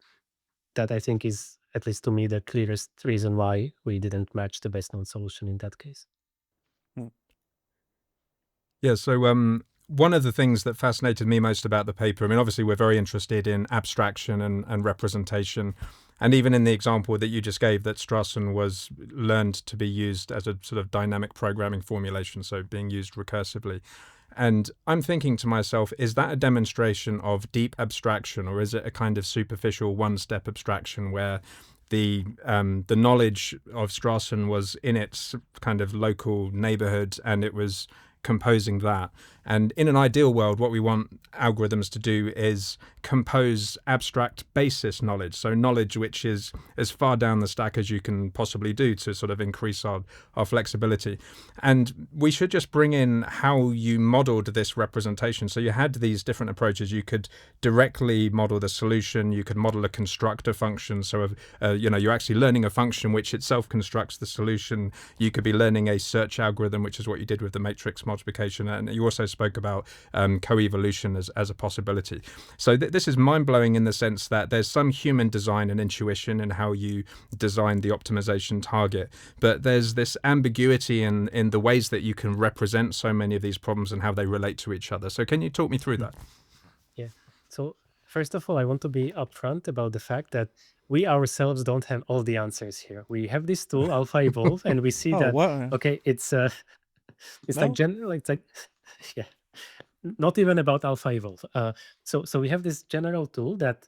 B: that, I think, is, at least to me, the clearest reason why we didn't match the best known solution in that case.
A: Yeah, so one of the things that fascinated me most about the paper, I mean, obviously we're very interested in abstraction and representation. And even in the example that you just gave, that Strassen was learned to be used as a sort of dynamic programming formulation, so being used recursively. And I'm thinking to myself, is that a demonstration of deep abstraction, or is it a kind of superficial one-step abstraction where the knowledge of Strassen was in its kind of local neighborhood and it was composing that. And in an ideal world, what we want algorithms to do is compose abstract basis knowledge. So knowledge which is as far down the stack as you can possibly do to sort of increase our flexibility. And we should just bring in how you modeled this representation. So you had these different approaches. You could directly model the solution. You could model a constructor function. So, you're actually learning a function which itself constructs the solution. You could be learning a search algorithm, which is what you did with the matrix multiplication. And you also spoke about co-evolution as a possibility. So this is mind-blowing in the sense that there's some human design and intuition in how you design the optimization target, but there's this ambiguity in the ways that you can represent so many of these problems and how they relate to each other. So can you talk me through that?
B: Yeah. So first of all, I want to be upfront about the fact that we ourselves don't have all the answers here. We have this tool, AlphaEvolve, and we see that,
C: what?
B: okay, it's
C: No?
B: yeah, not even about AlphaEvolve. So we have this general tool that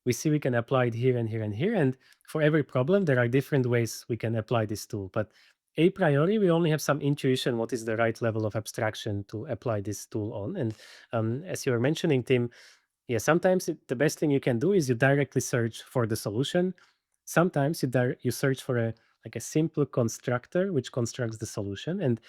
B: we see we can apply it here and here and here. And for every problem, there are different ways we can apply this tool. But a priori, we only have some intuition what is the right level of abstraction to apply this tool on. And as you were mentioning, Tim, yeah, sometimes the best thing you can do is you directly search for the solution. Sometimes you search for a simple constructor which constructs the solution. And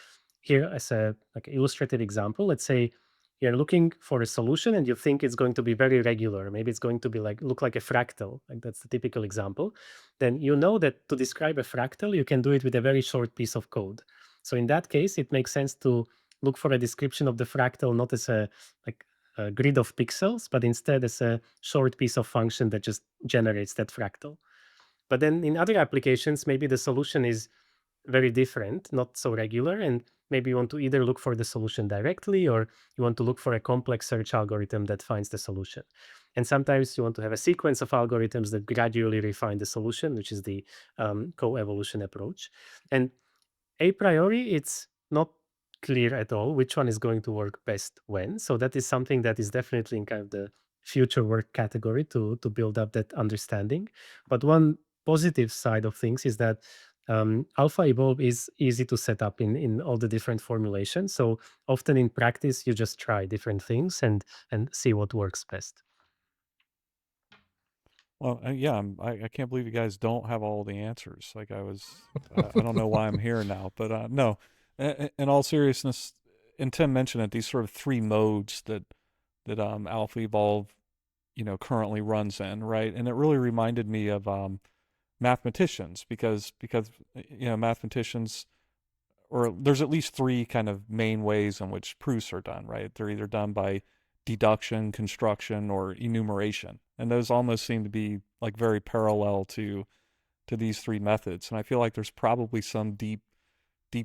B: here, as a illustrated example, let's say you're looking for a solution and you think it's going to be very regular. Maybe it's going to be look like a fractal. Like that's the typical example. Then you know that to describe a fractal, you can do it with a very short piece of code. So in that case, it makes sense to look for a description of the fractal not as a grid of pixels, but instead as a short piece of function that just generates that fractal. But then in other applications, maybe the solution is very different, not so regular, and maybe you want to either look for the solution directly or you want to look for a complex search algorithm that finds the solution. And sometimes you want to have a sequence of algorithms that gradually refine the solution, which is the co-evolution approach. And a priori, it's not clear at all which one is going to work best when. So that is something that is definitely in kind of the future work category to build up that understanding. But one positive side of things is that AlphaEvolve is easy to set up in all the different formulations. So often in practice, you just try different things and see what works best.
C: Well, yeah, I can't believe you guys don't have all the answers. Like I don't know why I'm here now, but no, in all seriousness, and Tim mentioned it, these sort of three modes that AlphaEvolve, currently runs in, right? And it really reminded me of mathematicians because mathematicians, or there's at least three kind of main ways in which proofs are done, right? They're either done by deduction, construction, or enumeration. And those almost seem to be like very parallel to these three methods. And I feel like there's probably some deep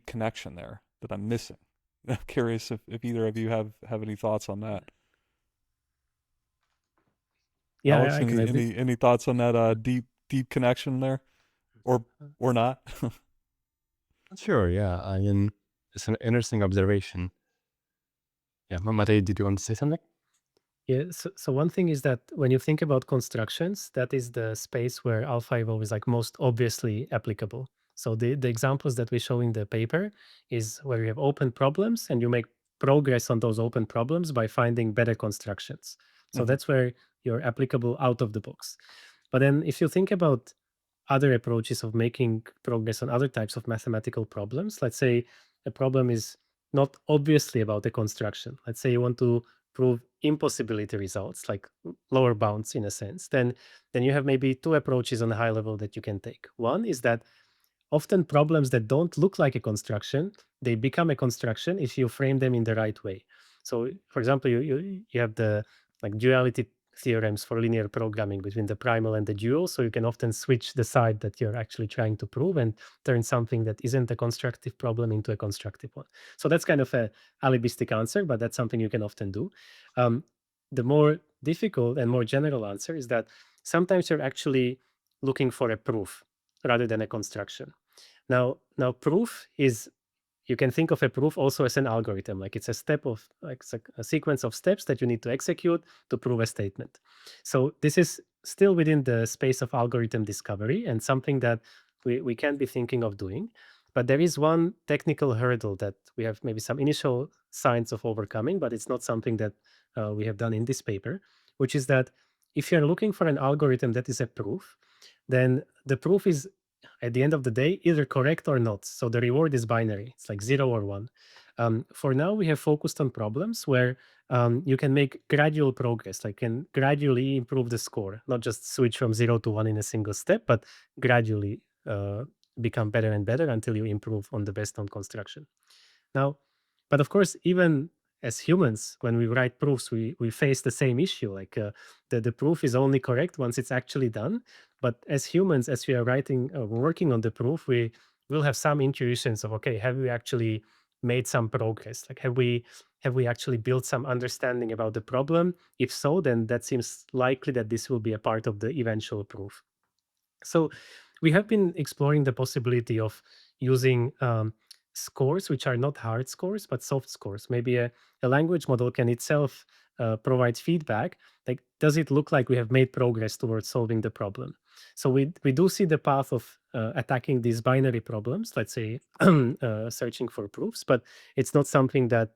C: connection there that I'm missing. I'm curious if either of you have any thoughts on that.
B: Yeah,
C: Alex,
B: I can
C: any thoughts on that deep connection there, or not?
D: Sure, yeah. I mean, it's an interesting observation. Yeah, Matej, did you want to say something?
B: Yeah, so one thing is that when you think about constructions, that is the space where AlphaEvolve is most obviously applicable. So the examples that we show in the paper is where you have open problems and you make progress on those open problems by finding better constructions. So that's where you're applicable out of the box. But then if you think about other approaches of making progress on other types of mathematical problems, let's say a problem is not obviously about the construction. Let's say you want to prove impossibility results, like lower bounds in a sense, then you have maybe two approaches on a high level that you can take. One is that often problems that don't look like a construction, they become a construction if you frame them in the right way. So for example, you have the duality theorems for linear programming between the primal and the dual. So you can often switch the side that you're actually trying to prove and turn something that isn't a constructive problem into a constructive one. So that's kind of a alibistic answer, but that's something you can often do. The more difficult and more general answer is that sometimes you're actually looking for a proof rather than a construction. Now proof is, you can think of a proof also as an algorithm, like it's a step of it's a sequence of steps that you need to execute to prove a statement. So this is still within the space of algorithm discovery and something that we can be thinking of doing. But there is one technical hurdle that we have maybe some initial signs of overcoming, but it's not something that we have done in this paper, which is that if you're looking for an algorithm that is a proof, then the proof is at the end of the day either correct or not. So the reward is binary. It's like 0 or 1. For now, we have focused on problems where you can make gradual progress, like can gradually improve the score, not just switch from 0 to 1 in a single step, but gradually become better and better until you improve on the best known construction. Now, but of course, even as humans, when we write proofs, we face the same issue. Like the proof is only correct once it's actually done. But as humans, as we are writing, working on the proof, we will have some intuitions of, okay, have we actually made some progress? Like have we actually built some understanding about the problem? If so, then that seems likely that this will be a part of the eventual proof. So we have been exploring the possibility of using scores, which are not hard scores, but soft scores. Maybe a language model can itself provide feedback. Like, does it look like we have made progress towards solving the problem? So we do see the path of attacking these binary problems, let's say searching for proofs, but it's not something that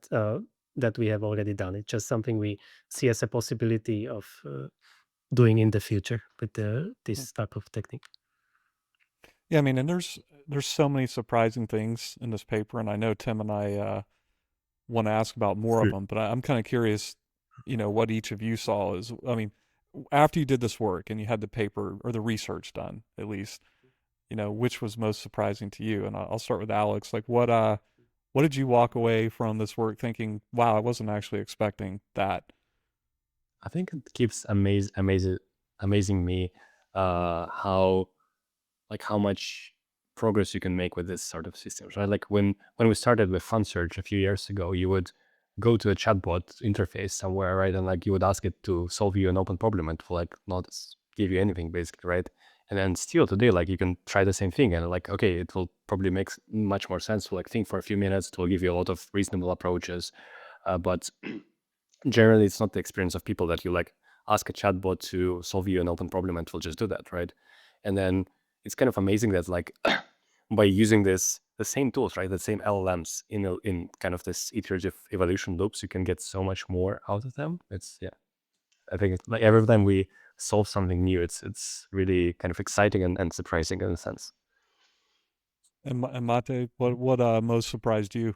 B: that we have already done. It's just something we see as a possibility of doing in the future with this type of technique.
C: Yeah, I mean, and there's so many surprising things in this paper, and I know Tim and I want to ask about more of them, but I'm kind of curious, what each of you saw is, I mean, after you did this work and you had the paper or the research done, at least, which was most surprising to you? And I'll start with Alex. Like, what did you walk away from this work thinking, wow, I wasn't actually expecting that?
D: I think it keeps amazing me how much progress you can make with this sort of systems, right? Like when we started with FunSearch a few years ago, you would go to a chatbot interface somewhere, right? And like you would ask it to solve you an open problem and to like not give you anything basically, right? And then still today, like you can try the same thing and like, okay, it will probably make much more sense to like think for a few minutes. It will give you a lot of reasonable approaches. But generally it's not the experience of people that you like ask a chatbot to solve you an open problem and it will just do that, right? And then it's kind of amazing that like by using the same tools, right, the same LLMs in kind of this iterative evolution loops, you can get so much more out of them. It's I think it's like every time we solve something new, it's really kind of exciting and surprising in a sense.
C: And Matej, what most surprised you?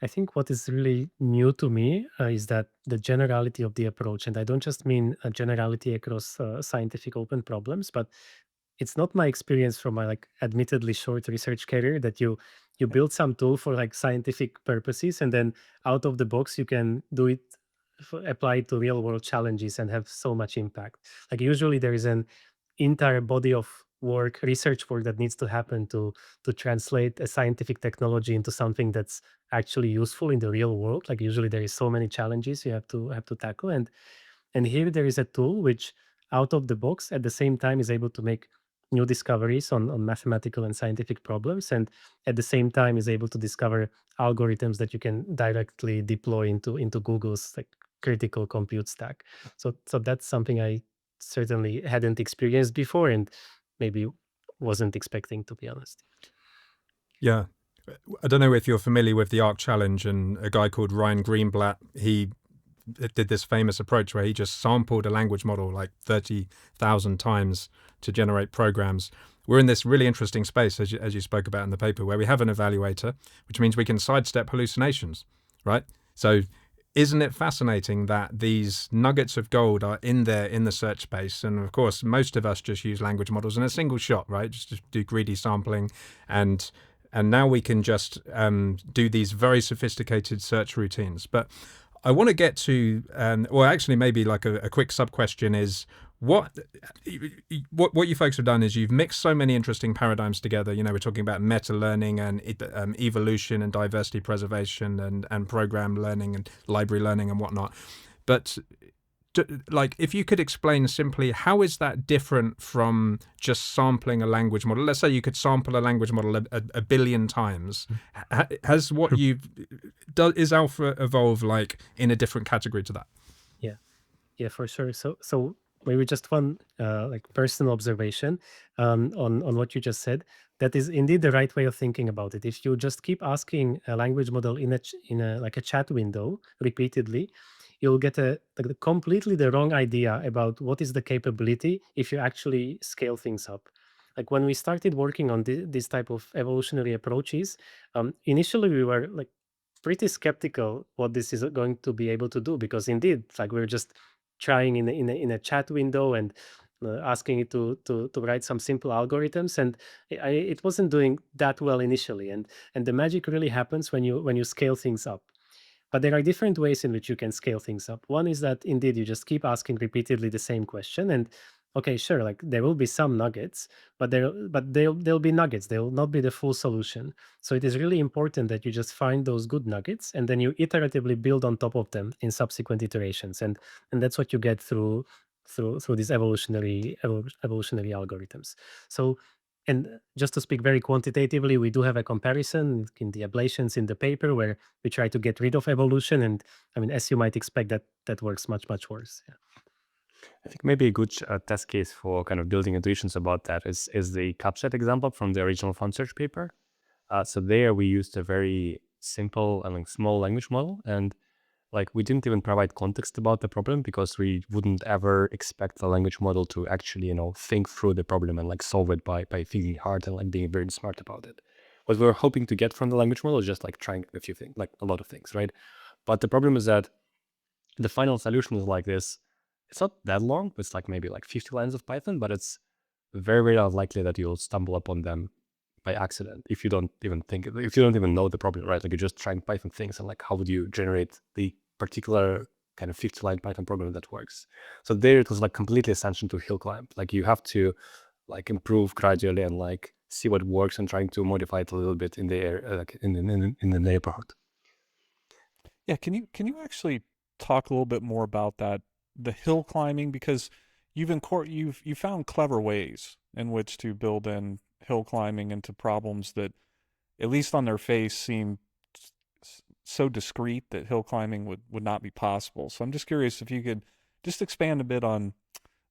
B: I think what is really new to me is that the generality of the approach, and I don't just mean a generality across scientific open problems, but it's not my experience from my like admittedly short research career that you build some tool for like scientific purposes and then out of the box you can do it apply it to real world challenges and have so much impact. Like usually there is an entire body of work, research work that needs to happen to translate a scientific technology into something that's actually useful in the real world. Like usually there is so many challenges you have to tackle, and here there is a tool which out of the box at the same time is able to make new discoveries on mathematical and scientific problems, and at the same time is able to discover algorithms that you can directly deploy into Google's like critical compute stack. So that's something I certainly hadn't experienced before and maybe wasn't expecting, to be honest.
A: Yeah. I don't know if you're familiar with the ARC challenge, and a guy called Ryan Greenblatt, he did this famous approach where he just sampled a language model like 30,000 times to generate programs. We're in this really interesting space, as you spoke about in the paper, where we have an evaluator, which means we can sidestep hallucinations, right? So isn't it fascinating that these nuggets of gold are in there in the search space? And of course, most of us just use language models in a single shot, right? Just to do greedy sampling. And now we can just do these very sophisticated search routines. But I want to get to, well, actually, maybe like a quick sub question is what you folks have done is you've mixed so many interesting paradigms together. We're talking about meta learning and evolution and diversity preservation and program learning and library learning and whatnot. But like, if you could explain simply, how is that different from just sampling a language model? Let's say you could sample a language model a billion times. Has what you've done, is AlphaEvolve like in a different category to that?
B: Yeah, for sure. So maybe just one like personal observation on what you just said. that is indeed the right way of thinking about it. If you just keep asking a language model in a like a chat window repeatedly, you'll get completely the wrong idea about what is the capability if you actually scale things up. Like when we started working on this type of evolutionary approaches, initially we were like pretty skeptical what this is going to be able to do, because indeed, like we're just trying in a chat window and asking it to write some simple algorithms, and it wasn't doing that well initially. And the magic really happens when you scale things up. But there are different ways in which you can scale things up. One is that indeed you just keep asking repeatedly the same question, and okay, sure, like there will be some nuggets, but they'll be nuggets. They will not be the full solution. So it is really important that you just find those good nuggets, and then you iteratively build on top of them in subsequent iterations. And that's what you get through these evolutionary algorithms. So, and just to speak very quantitatively, we do have a comparison in the ablations in the paper where we try to get rid of evolution. And I mean, as you might expect, that works much worse. Yeah.
D: I think maybe a good test case for kind of building intuitions about that is the capset example from the original FunSearch paper. So there we used a very simple and like small language model, and like we didn't even provide context about the problem because we wouldn't ever expect the language model to actually, think through the problem and like solve it by thinking hard and like being very smart about it. What we were hoping to get from the language model is just like trying a few things, like a lot of things, right? But the problem is that the final solution is like this. It's not that long. It's like maybe like 50 lines of Python, but it's very, very unlikely that you'll stumble upon them by accident if you don't even know the problem, right? Like you're just trying Python things, and like how would you generate the particular kind of 50-line Python program that works? So there it was like completely essential to hill climb. Like you have to like improve gradually and like see what works and trying to modify it a little bit in the air, like in the neighborhood.
C: Yeah, can you actually talk a little bit more about that, the hill climbing, because you've found clever ways in which to build in hill climbing into problems that, at least on their face, seem so discrete that hill climbing would not be possible. So I'm just curious if you could just expand a bit on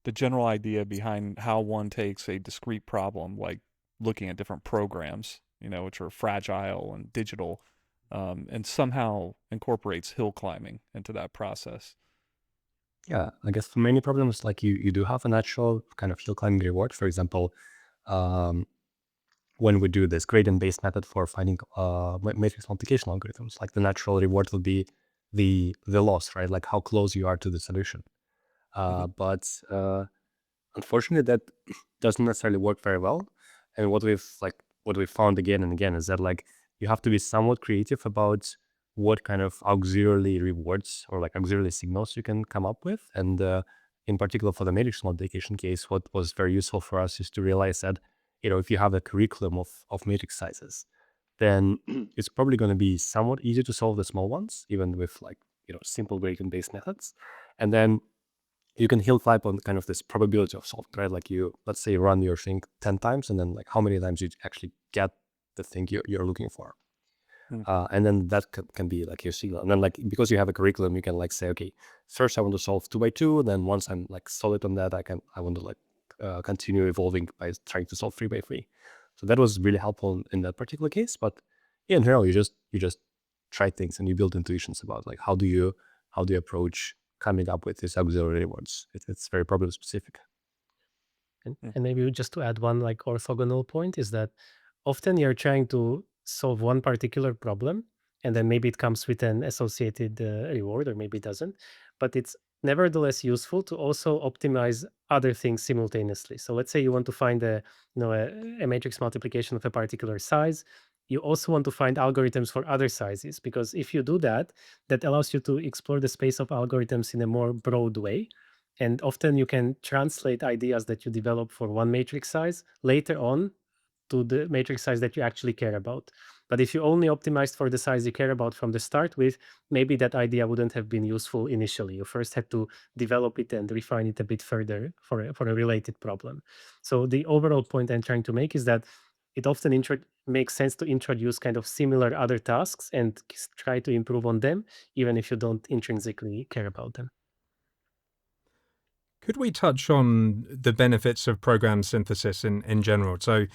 C: the general idea behind how one takes a discrete problem, like looking at different programs, which are fragile and digital, and somehow incorporates hill climbing into that process.
D: Yeah, I guess for many problems, like you do have a natural kind of hill climbing reward. For example, when we do this gradient-based method for finding matrix multiplication algorithms, like the natural reward will be the loss, right? Like how close you are to the solution. But unfortunately, that doesn't necessarily work very well. And what we've found again and again is that like you have to be somewhat creative about what kind of auxiliary rewards or like auxiliary signals you can come up with. And in particular for the matrix multiplication case, what was very useful for us is to realize that, if you have a curriculum of matrix sizes, then it's probably going to be somewhat easier to solve the small ones, even with like, simple gradient-based methods. And then you can hill climb on kind of this probability of solving, right? Like let's say, run your thing 10 times, and then like how many times you actually get the thing you're looking for. And then that can be like your signal. And then like, because you have a curriculum, you can like say, okay, first I want to solve 2 by 2. Then once I'm like solid on that, I want to like continue evolving by trying to solve 3 by 3. So that was really helpful in that particular case. But yeah, in general, you just try things and you build intuitions about like how do you approach coming up with these auxiliary rewards. It's very problem specific.
B: And maybe just to add one like orthogonal point is that often you're trying to solve one particular problem, and then maybe it comes with an associated reward, or maybe it doesn't. But it's nevertheless useful to also optimize other things simultaneously. So let's say you want to find a matrix multiplication of a particular size. You also want to find algorithms for other sizes, because if you do that, that allows you to explore the space of algorithms in a more broad way. And often you can translate ideas that you develop for one matrix size later on to the matrix size that you actually care about. But if you only optimized for the size you care about from the start with, maybe that idea wouldn't have been useful initially. You first had to develop it and refine it a bit further for a related problem. So the overall point I'm trying to make is that it often makes sense to introduce kind of similar other tasks and try to improve on them, even if you don't intrinsically care about them.
A: Could we touch on the benefits of program synthesis in general? So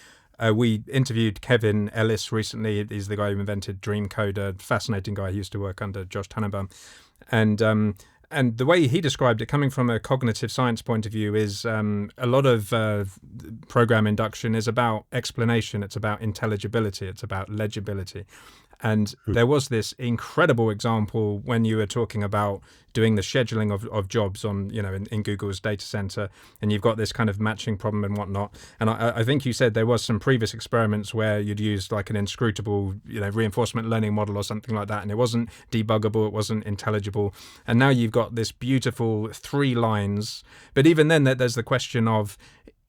A: We interviewed Kevin Ellis recently. He's the guy who invented Dreamcoder. Fascinating guy. He used to work under Josh Tannenbaum. And the way he described it, coming from a cognitive science point of view, is a lot of program induction is about explanation. It's about intelligibility. It's about legibility. And there was this incredible example when you were talking about doing the scheduling of jobs on, in Google's data center, and you've got this kind of matching problem and whatnot. And I think you said there was some previous experiments where you'd used like an inscrutable, reinforcement learning model or something like that, and it wasn't debuggable, it wasn't intelligible. And now you've got this beautiful 3 lines. But even then, there's the question of,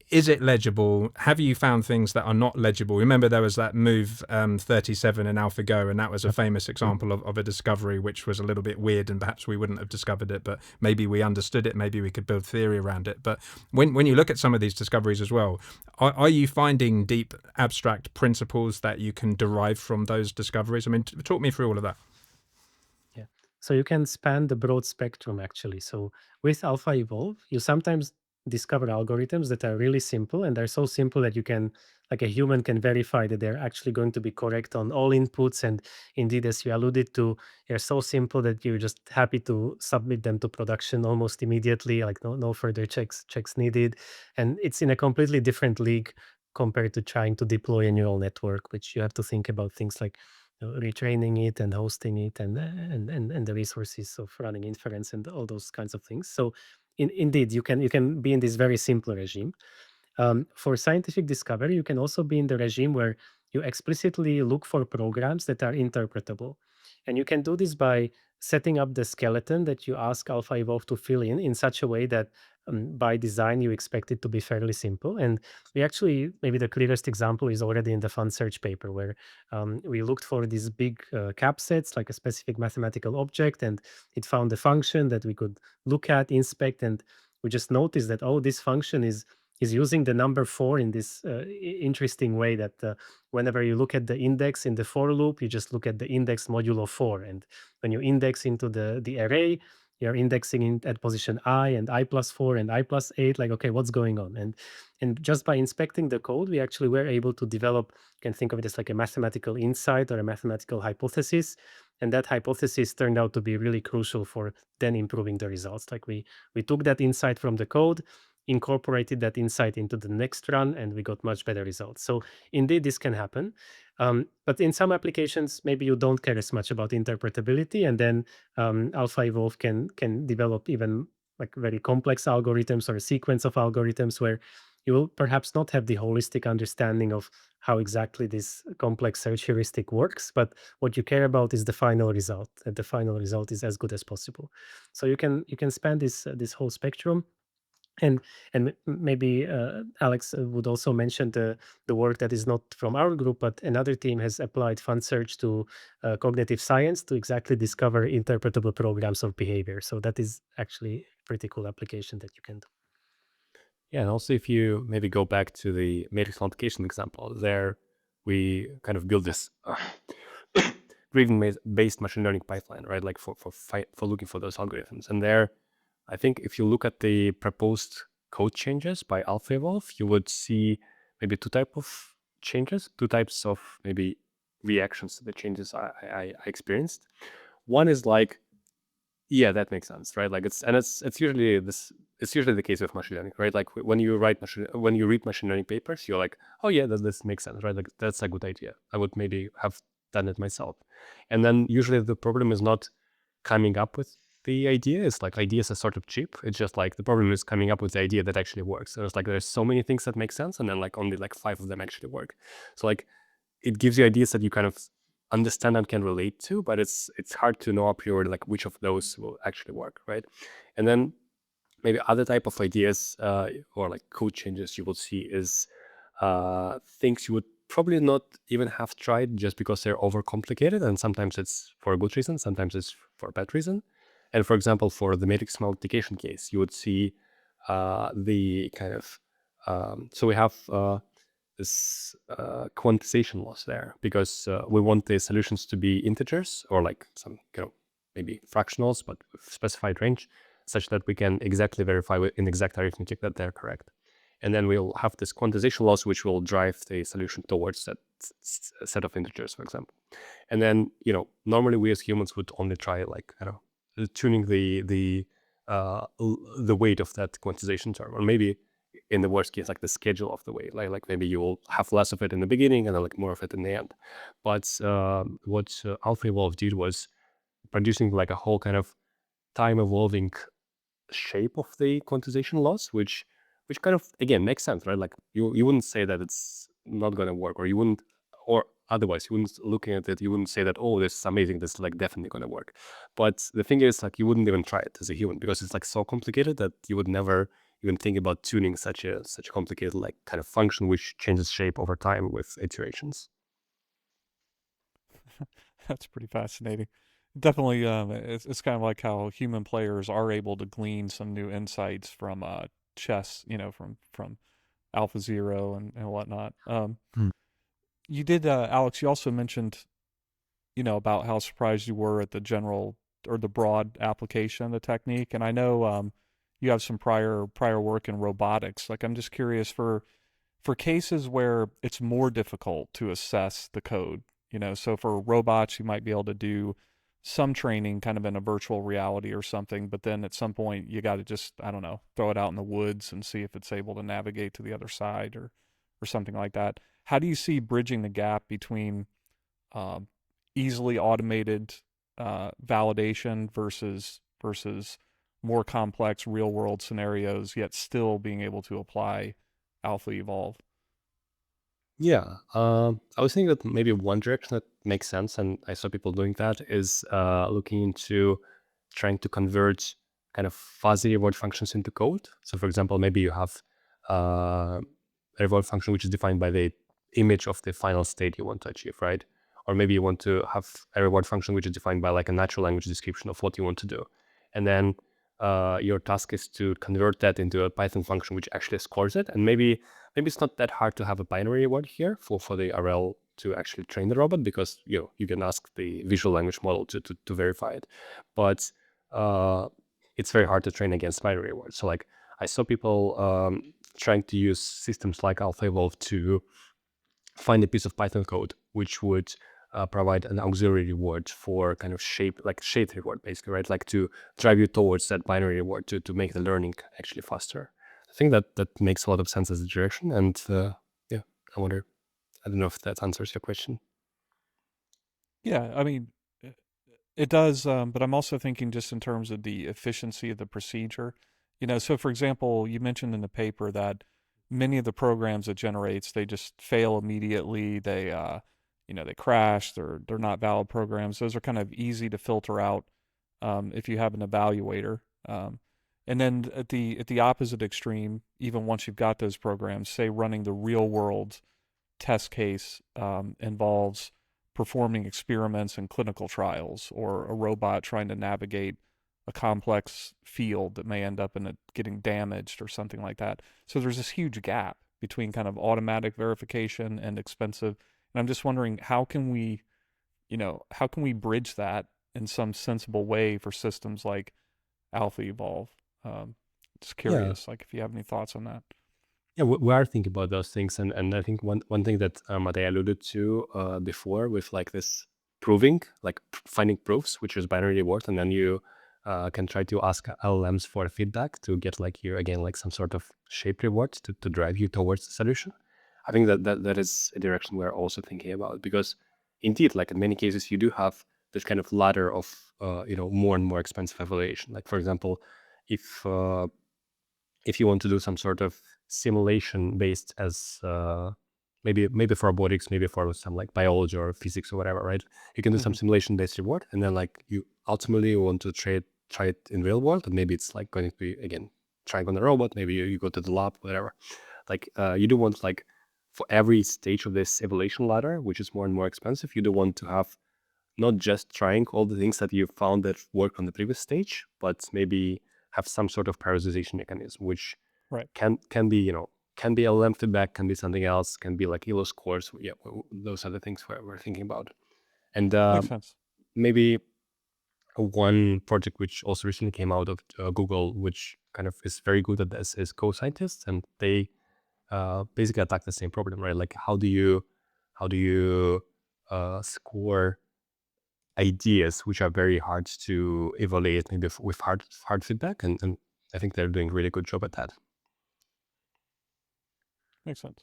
A: is it legible? Have you found things that are not legible? Remember, there was that move 37 in AlphaGo, and that was a famous example of a discovery which was a little bit weird, and perhaps we wouldn't have discovered it, but maybe we understood it, maybe we could build theory around it. But when you look at some of these discoveries as well, are you finding deep abstract principles that you can derive from those discoveries? I mean, talk me through all of that.
B: Yeah. So you can span the broad spectrum, actually. So with AlphaEvolve, you sometimes discover algorithms that are really simple, and they're so simple that you can, like a human can verify that they're actually going to be correct on all inputs. And indeed, as you alluded to, they're so simple that you're just happy to submit them to production almost immediately, like no further checks needed. And it's in a completely different league compared to trying to deploy a neural network, which you have to think about things like retraining it and hosting it and the resources of running inference and all those kinds of things. So indeed, you can be in this very simple regime. For scientific discovery, you can also be in the regime where you explicitly look for programs that are interpretable. And you can do this by setting up the skeleton that you ask AlphaEvolve to fill in such a way that by design you expect it to be fairly simple. And we actually, maybe the clearest example is already in the FunSearch paper, where we looked for these big cap sets, like a specific mathematical object, and it found a function that we could look at, inspect, and we just noticed that, oh, this function is using the number 4 in this interesting way that whenever you look at the index in the for loop, you just look at the index modulo 4. And when you index into the array, you're indexing in at position I and I plus 4 and I plus 8. Like, okay, what's going on? And just by inspecting the code, we actually were able to develop, you can think of it as like a mathematical insight or a mathematical hypothesis. And that hypothesis turned out to be really crucial for then improving the results. Like we took that insight from the code, incorporated that insight into the next run, and we got much better results. So indeed, this can happen. But in some applications, maybe you don't care as much about interpretability, and then AlphaEvolve can develop even like very complex algorithms or a sequence of algorithms where you will perhaps not have the holistic understanding of how exactly this complex search heuristic works, but what you care about is the final result, and the final result is as good as possible. So you can span this whole spectrum. And maybe Alex would also mention the work that is not from our group, but another team has applied FunSearch to cognitive science to exactly discover interpretable programs of behavior. So that is actually a pretty cool application that you can do.
D: Yeah, and also if you maybe go back to the matrix multiplication example, there we kind of build this gradient-based machine learning pipeline, right? Like for looking for those algorithms. And there, I think if you look at the proposed code changes by AlphaEvolve, you would see maybe 2 types of changes, 2 types of maybe reactions to the changes I experienced. One is like, yeah, that makes sense, right? Like it's usually the case with machine learning, right? Like when you read machine learning papers, you're like, oh yeah, this makes sense, right? Like that's a good idea. I would maybe have done it myself. And then usually the problem is not coming up with the idea. It's like ideas are sort of cheap. It's just like the problem is coming up with the idea that actually works. So it's like there's so many things that make sense, and then like only like 5 of them actually work. So like it gives you ideas that you kind of understand and can relate to, but it's hard to know a priori like which of those will actually work, right? And then maybe other type of ideas or like code changes you will see is things you would probably not even have tried just because they're overcomplicated, and sometimes it's for a good reason, sometimes it's for a bad reason. And for example, for the matrix multiplication case, you would see the kind of so we have this quantization loss there because we want the solutions to be integers or like some maybe fractionals, but with specified range, such that we can exactly verify in exact arithmetic that they're correct. And then we'll have this quantization loss, which will drive the solution towards that set of integers, for example. And then, normally we as humans would only try like, I don't know, tuning the weight of that quantization term, or maybe in the worst case, like the schedule of the weight, like maybe you will have less of it in the beginning and then like more of it in the end. But what AlphaEvolve did was producing like a whole kind of time evolving shape of the quantization loss, which kind of again makes sense, right? Like you wouldn't say that it's not going to work, or you wouldn't, or otherwise you wouldn't, looking at it, you wouldn't say that, oh, this is amazing, this is like definitely going to work. But the thing is, like, you wouldn't even try it as a human because it's like so complicated that you would never even think about tuning such a complicated like kind of function which changes shape over time with iterations.
C: That's pretty fascinating. Definitely, it's kind of like how human players are able to glean some new insights from chess, from AlphaZero and whatnot. You did, Alex. You also mentioned, about how surprised you were at the general or the broad application of the technique, and I know you have some prior work in robotics. Like, I'm just curious for cases where it's more difficult to assess the code. So for robots, you might be able to do some training kind of in a virtual reality or something, but then at some point you got to just, I don't know, throw it out in the woods and see if it's able to navigate to the other side or something like that. How do you see bridging the gap between easily automated validation versus more complex real world scenarios, yet still being able to apply AlphaEvolve?
D: Yeah, I was thinking that maybe one direction that makes sense, and I saw people doing that, is looking into trying to convert kind of fuzzy reward functions into code. So, for example, maybe you have a reward function which is defined by the image of the final state you want to achieve, right? Or maybe you want to have a reward function which is defined by like a natural language description of what you want to do. And then your task is to convert that into a Python function which actually scores it. And maybe it's not that hard to have a binary reward here for the RL to actually train the robot, because you can ask the visual language model to verify it. But it's very hard to train against binary rewards. So like I saw people trying to use systems like AlphaEvolve to find a piece of Python code which would provide an auxiliary reward for kind of shaped reward, basically, right? Like to drive you towards that binary reward to make the learning actually faster. I think that makes a lot of sense as a direction. And yeah, I don't know if that answers your question.
C: Yeah, I mean, it does, but I'm also thinking just in terms of the efficiency of the procedure. So for example, you mentioned in the paper that many of the programs it generates, they just fail immediately. They they crash. They're not valid programs. Those are kind of easy to filter out if you have an evaluator. And then at the opposite extreme, even once you've got those programs, say running the real world test case involves performing experiments in clinical trials, or a robot trying to navigate a complex field that may end up in getting damaged or something like that. So there's this huge gap between kind of automatic verification and expensive. And I'm just wondering, how can we bridge that in some sensible way for systems like AlphaEvolve? Just curious, like if you have any thoughts on that.
D: Yeah, we are thinking about those things, and I think one thing that Matej alluded to before, with like this proving, like finding proofs, which is binary reward, and then you can try to ask LLMs for feedback to get like like some sort of shape reward to drive you towards the solution. I think that is a direction we're also thinking about, because indeed, like in many cases, you do have this kind of ladder of more and more expensive evaluation. Like, for example, if you want to do some sort of simulation based as maybe for robotics, maybe for some like biology or physics or whatever, right? You can do some simulation based reward, and then like you ultimately want to try it in real world, and maybe it's like going to be again trying on a robot. Maybe you go to the lab, whatever. Like you do want, like, for every stage of this evaluation ladder, which is more and more expensive, you do want to have not just trying all the things that you found that work on the previous stage, but maybe have some sort of prioritization mechanism, which can be can be LLM feedback, can be something else, can be like ELO scores. Yeah, those are the things we're thinking about. And
C: Makes sense.
D: maybe one project which also recently came out of Google, which kind of is very good at this, is co-scientists, and they basically attack the same problem, right? Like how do you score ideas which are very hard to evaluate, maybe with hard feedback, and I think they're doing a really good job at that.
C: Makes sense.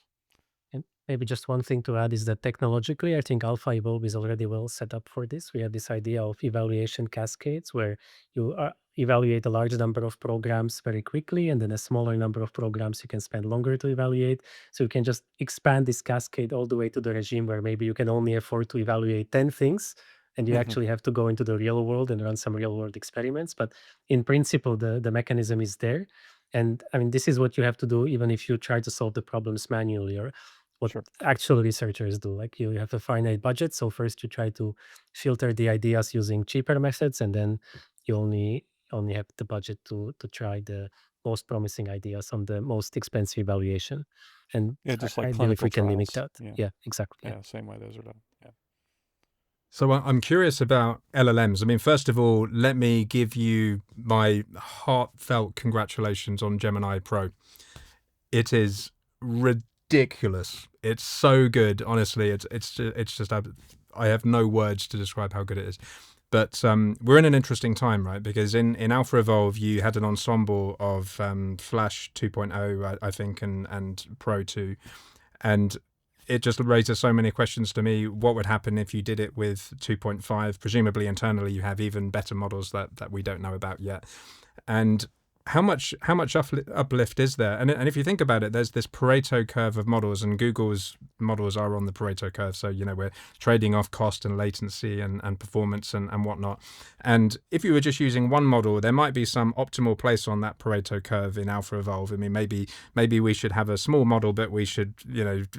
B: And maybe just one thing to add is that technologically, I think AlphaEvolve is already well set up for this. We have this idea of evaluation cascades where you evaluate a large number of programs very quickly, and then a smaller number of programs you can spend longer to evaluate. So you can just expand this cascade all the way to the regime where maybe you can only afford to evaluate 10 things, and you actually have to go into the real world and run some real world experiments. But in principle, the mechanism is there. And I mean, this is what you have to do even if you try to solve the problems manually, or what
C: Sure.
B: actual researchers do. Like you have a finite budget. So first you try to filter the ideas using cheaper methods, and then you only have the budget to try the most promising ideas on the most expensive evaluation. And
C: Yeah, just like
B: I believe
C: clinical
B: we can mimic
C: trials.
B: that.
C: Yeah.
B: Yeah, exactly.
C: Yeah, same way those are done. Yeah.
A: So I'm curious about LLMs. I mean, first of all, let me give you my heartfelt congratulations on Gemini Pro. It is ridiculous. It's so good. Honestly, it's just I have no words to describe how good it is. But we're in an interesting time, right? Because in AlphaEvolve, you had an ensemble of Flash 2.0, I think, and Pro 2. And it just raises so many questions to me. What would happen if you did it with 2.5? Presumably internally you have even better models that we don't know about yet. And how much uplift is there? And if you think about it, there's this Pareto curve of models, and Google's models are on the Pareto curve. So, we're trading off cost and latency and performance and whatnot. And if you were just using one model, there might be some optimal place on that Pareto curve in AlphaEvolve. I mean, maybe we should have a small model, but we should,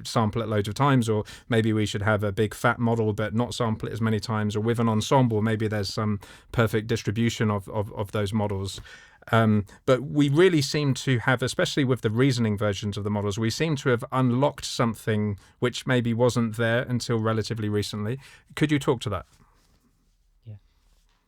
A: sample it loads of times, or maybe we should have a big fat model, but not sample it as many times, or with an ensemble, maybe there's some perfect distribution of those models. But we really seem to have, especially with the reasoning versions of the models, we seem to have unlocked something which maybe wasn't there until relatively recently. Could you talk to that?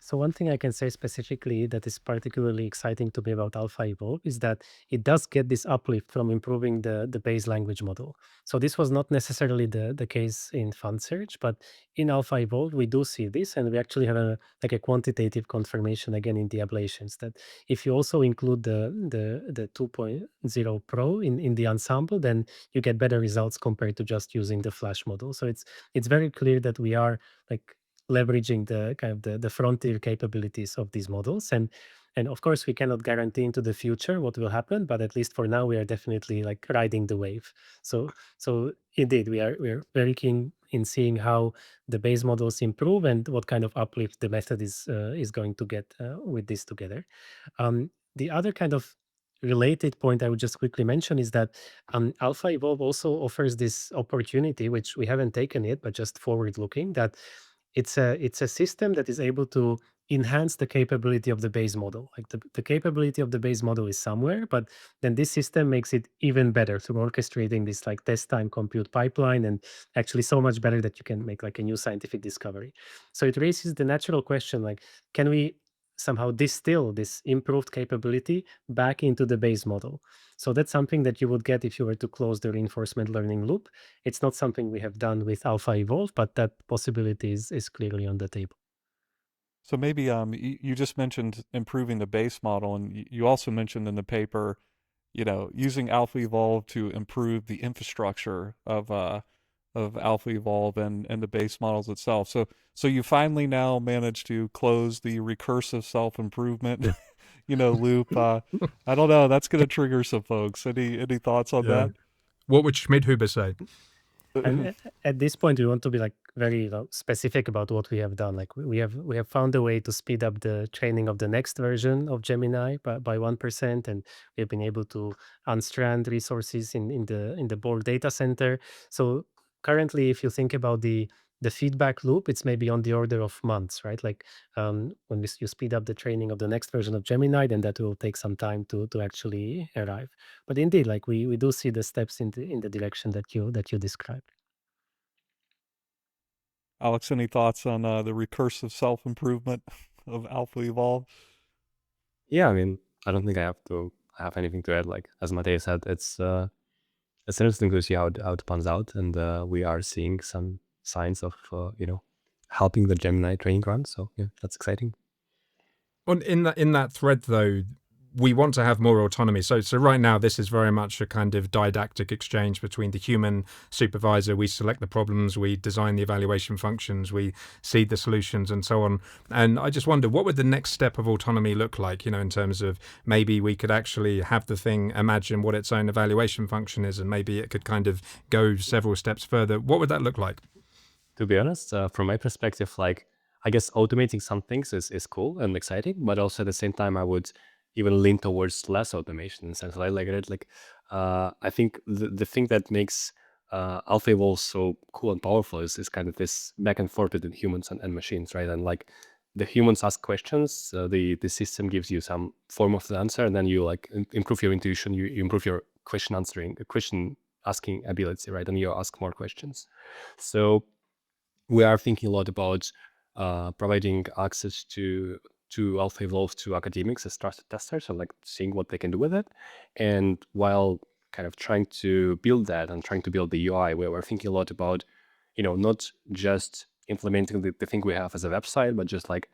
B: So one thing I can say specifically that is particularly exciting to me about AlphaEvolve is that it does get this uplift from improving the base language model. So this was not necessarily the case in FunSearch, but in AlphaEvolve we do see this, and we actually have a quantitative confirmation again in the ablations that if you also include the 2.0 Pro in the ensemble, then you get better results compared to just using the Flash model. So it's very clear that we are like leveraging the kind of the frontier capabilities of these models, and of course we cannot guarantee into the future what will happen, but at least for now we are definitely like riding the wave. So indeed we're very keen in seeing how the base models improve and what kind of uplift the method is going to get with this together. The other kind of related point I would just quickly mention is that AlphaEvolve also offers this opportunity, which we haven't taken yet, but just forward looking, that it's a system that is able to enhance the capability of the base model. Like the capability of the base model is somewhere, but then this system makes it even better through orchestrating this like test time compute pipeline, and actually so much better that you can make like a new scientific discovery. So it raises the natural question, like, can we somehow distill this improved capability back into the base model? So that's something that you would get if you were to close the reinforcement learning loop. It's not something we have done with AlphaEvolve, but that possibility is clearly on the table.
C: So maybe you just mentioned improving the base model, and you also mentioned in the paper, using AlphaEvolve to improve the infrastructure of AlphaEvolve and the base models itself. So you finally now managed to close the recursive self-improvement, loop. I don't know. That's going to trigger some folks. Any thoughts on that?
A: What would Schmidhuber say?
B: And at this point, we want to be like very specific about what we have done. Like we have found a way to speed up the training of the next version of Gemini by 1%, and we've been able to unstrand resources in the Borg data center. So currently, if you think about the feedback loop, it's maybe on the order of months, right? Like when you speed up the training of the next version of Gemini, then that will take some time to actually arrive. But indeed, like we do see the steps in the direction that you described.
C: Alex, any thoughts on the recursive self-improvement of AlphaEvolve?
D: Yeah, I mean, I don't think I have anything to add. Like as Matej said, it's it's interesting to see how it pans out, and we are seeing some signs of helping the Gemini training run. So yeah, that's exciting.
A: In that thread though, we want to have more autonomy. So right now, this is very much a kind of didactic exchange between the human supervisor. We select the problems, we design the evaluation functions, we seed the solutions, and so on. And I just wonder, what would the next step of autonomy look like? In terms of maybe we could actually have the thing imagine what its own evaluation function is, and maybe it could kind of go several steps further. What would that look like?
D: To be honest, from my perspective, like I guess automating some things is cool and exciting, but also at the same time, I would even lean towards less automation in the sense that I think the thing that makes AlphaEvolve so cool and powerful is kind of this back and forth between humans and machines, right? And like the humans ask questions, the system gives you some form of the answer, and then you like improve your intuition, you improve your question asking ability, right? And you ask more questions. So we are thinking a lot about providing access to AlphaEvolve to academics as trusted testers, and like seeing what they can do with it. And while kind of trying to build that and trying to build the UI, where we're thinking a lot about, not just implementing the thing we have as a website, but just like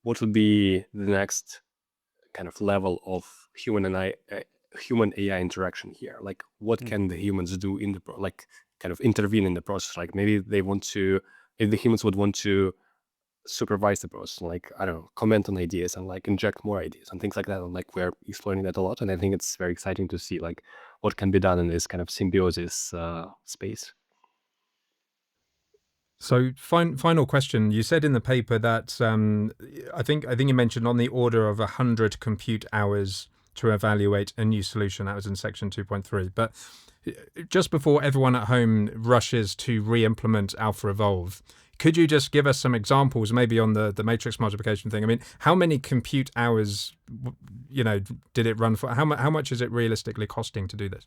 D: what would be the next kind of level of human AI interaction here. Like what can the humans do in the like kind of intervene in the process? Like maybe if the humans would want to supervise the process, like, I don't know, comment on ideas and like inject more ideas and things like that. And like we're exploring that a lot. And I think it's very exciting to see like what can be done in this kind of symbiosis space.
A: So final question. You said in the paper that I think you mentioned on the order of 100 compute hours to evaluate a new solution. That was in section 2.3. But just before everyone at home rushes to re-implement AlphaEvolve, could you just give us some examples, maybe on the matrix multiplication thing? I mean, how many compute hours, did it run for? How much is it realistically costing to do this?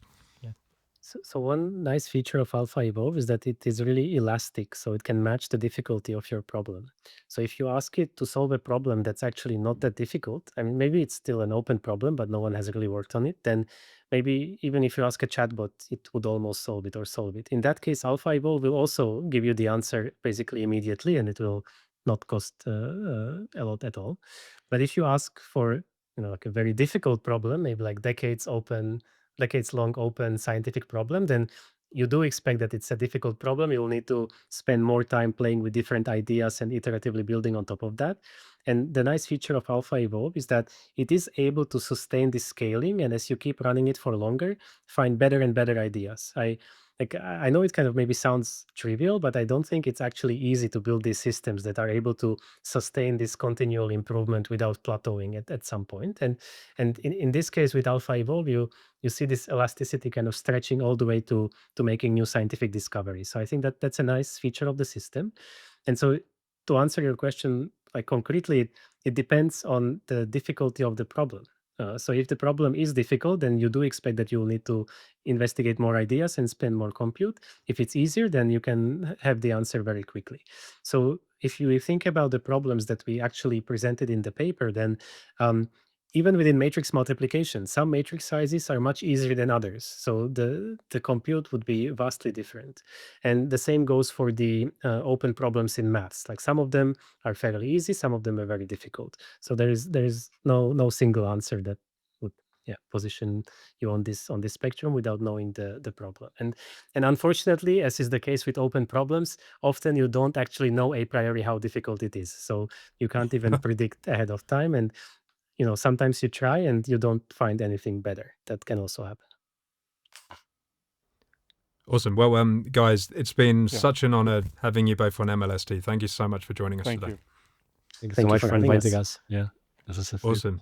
B: So one nice feature of AlphaEvolve is that it is really elastic, so it can match the difficulty of your problem. So if you ask it to solve a problem that's actually not that difficult, I mean, maybe it's still an open problem, but no one has really worked on it, then maybe even if you ask a chatbot, it would almost solve it or solve it. In that case, AlphaEvolve will also give you the answer basically immediately, and it will not cost a lot at all. But if you ask for, like a very difficult problem, maybe like decades-long open scientific problem, then you do expect that it's a difficult problem. You'll need to spend more time playing with different ideas and iteratively building on top of that. And the nice feature of AlphaEvolve is that it is able to sustain this scaling, and as you keep running it for longer, find better and better ideas. I know it kind of maybe sounds trivial, but I don't think it's actually easy to build these systems that are able to sustain this continual improvement without plateauing at some point. And in this case with AlphaEvolve, you see this elasticity kind of stretching all the way to making new scientific discoveries. So I think that that's a nice feature of the system. And so to answer your question, like concretely, it depends on the difficulty of the problem. So if the problem is difficult, then you do expect that you will need to investigate more ideas and spend more compute. If it's easier, then you can have the answer very quickly. So if you think about the problems that we actually presented in the paper, then even within matrix multiplication, some matrix sizes are much easier than others. So the compute would be vastly different. And the same goes for the open problems in maths. Like some of them are fairly easy, some of them are very difficult. So there is no single answer that would position you on this spectrum without knowing the problem. And unfortunately, as is the case with open problems, often you don't actually know a priori how difficult it is. So you can't even predict ahead of time. And sometimes you try and you don't find anything better. That can also happen.
A: Awesome. Well, guys, it's been such an honor having you both on MLST. Thank you so much for joining us today.
C: Thank you.
D: Thank you so much for inviting us. Yeah, this is
A: awesome.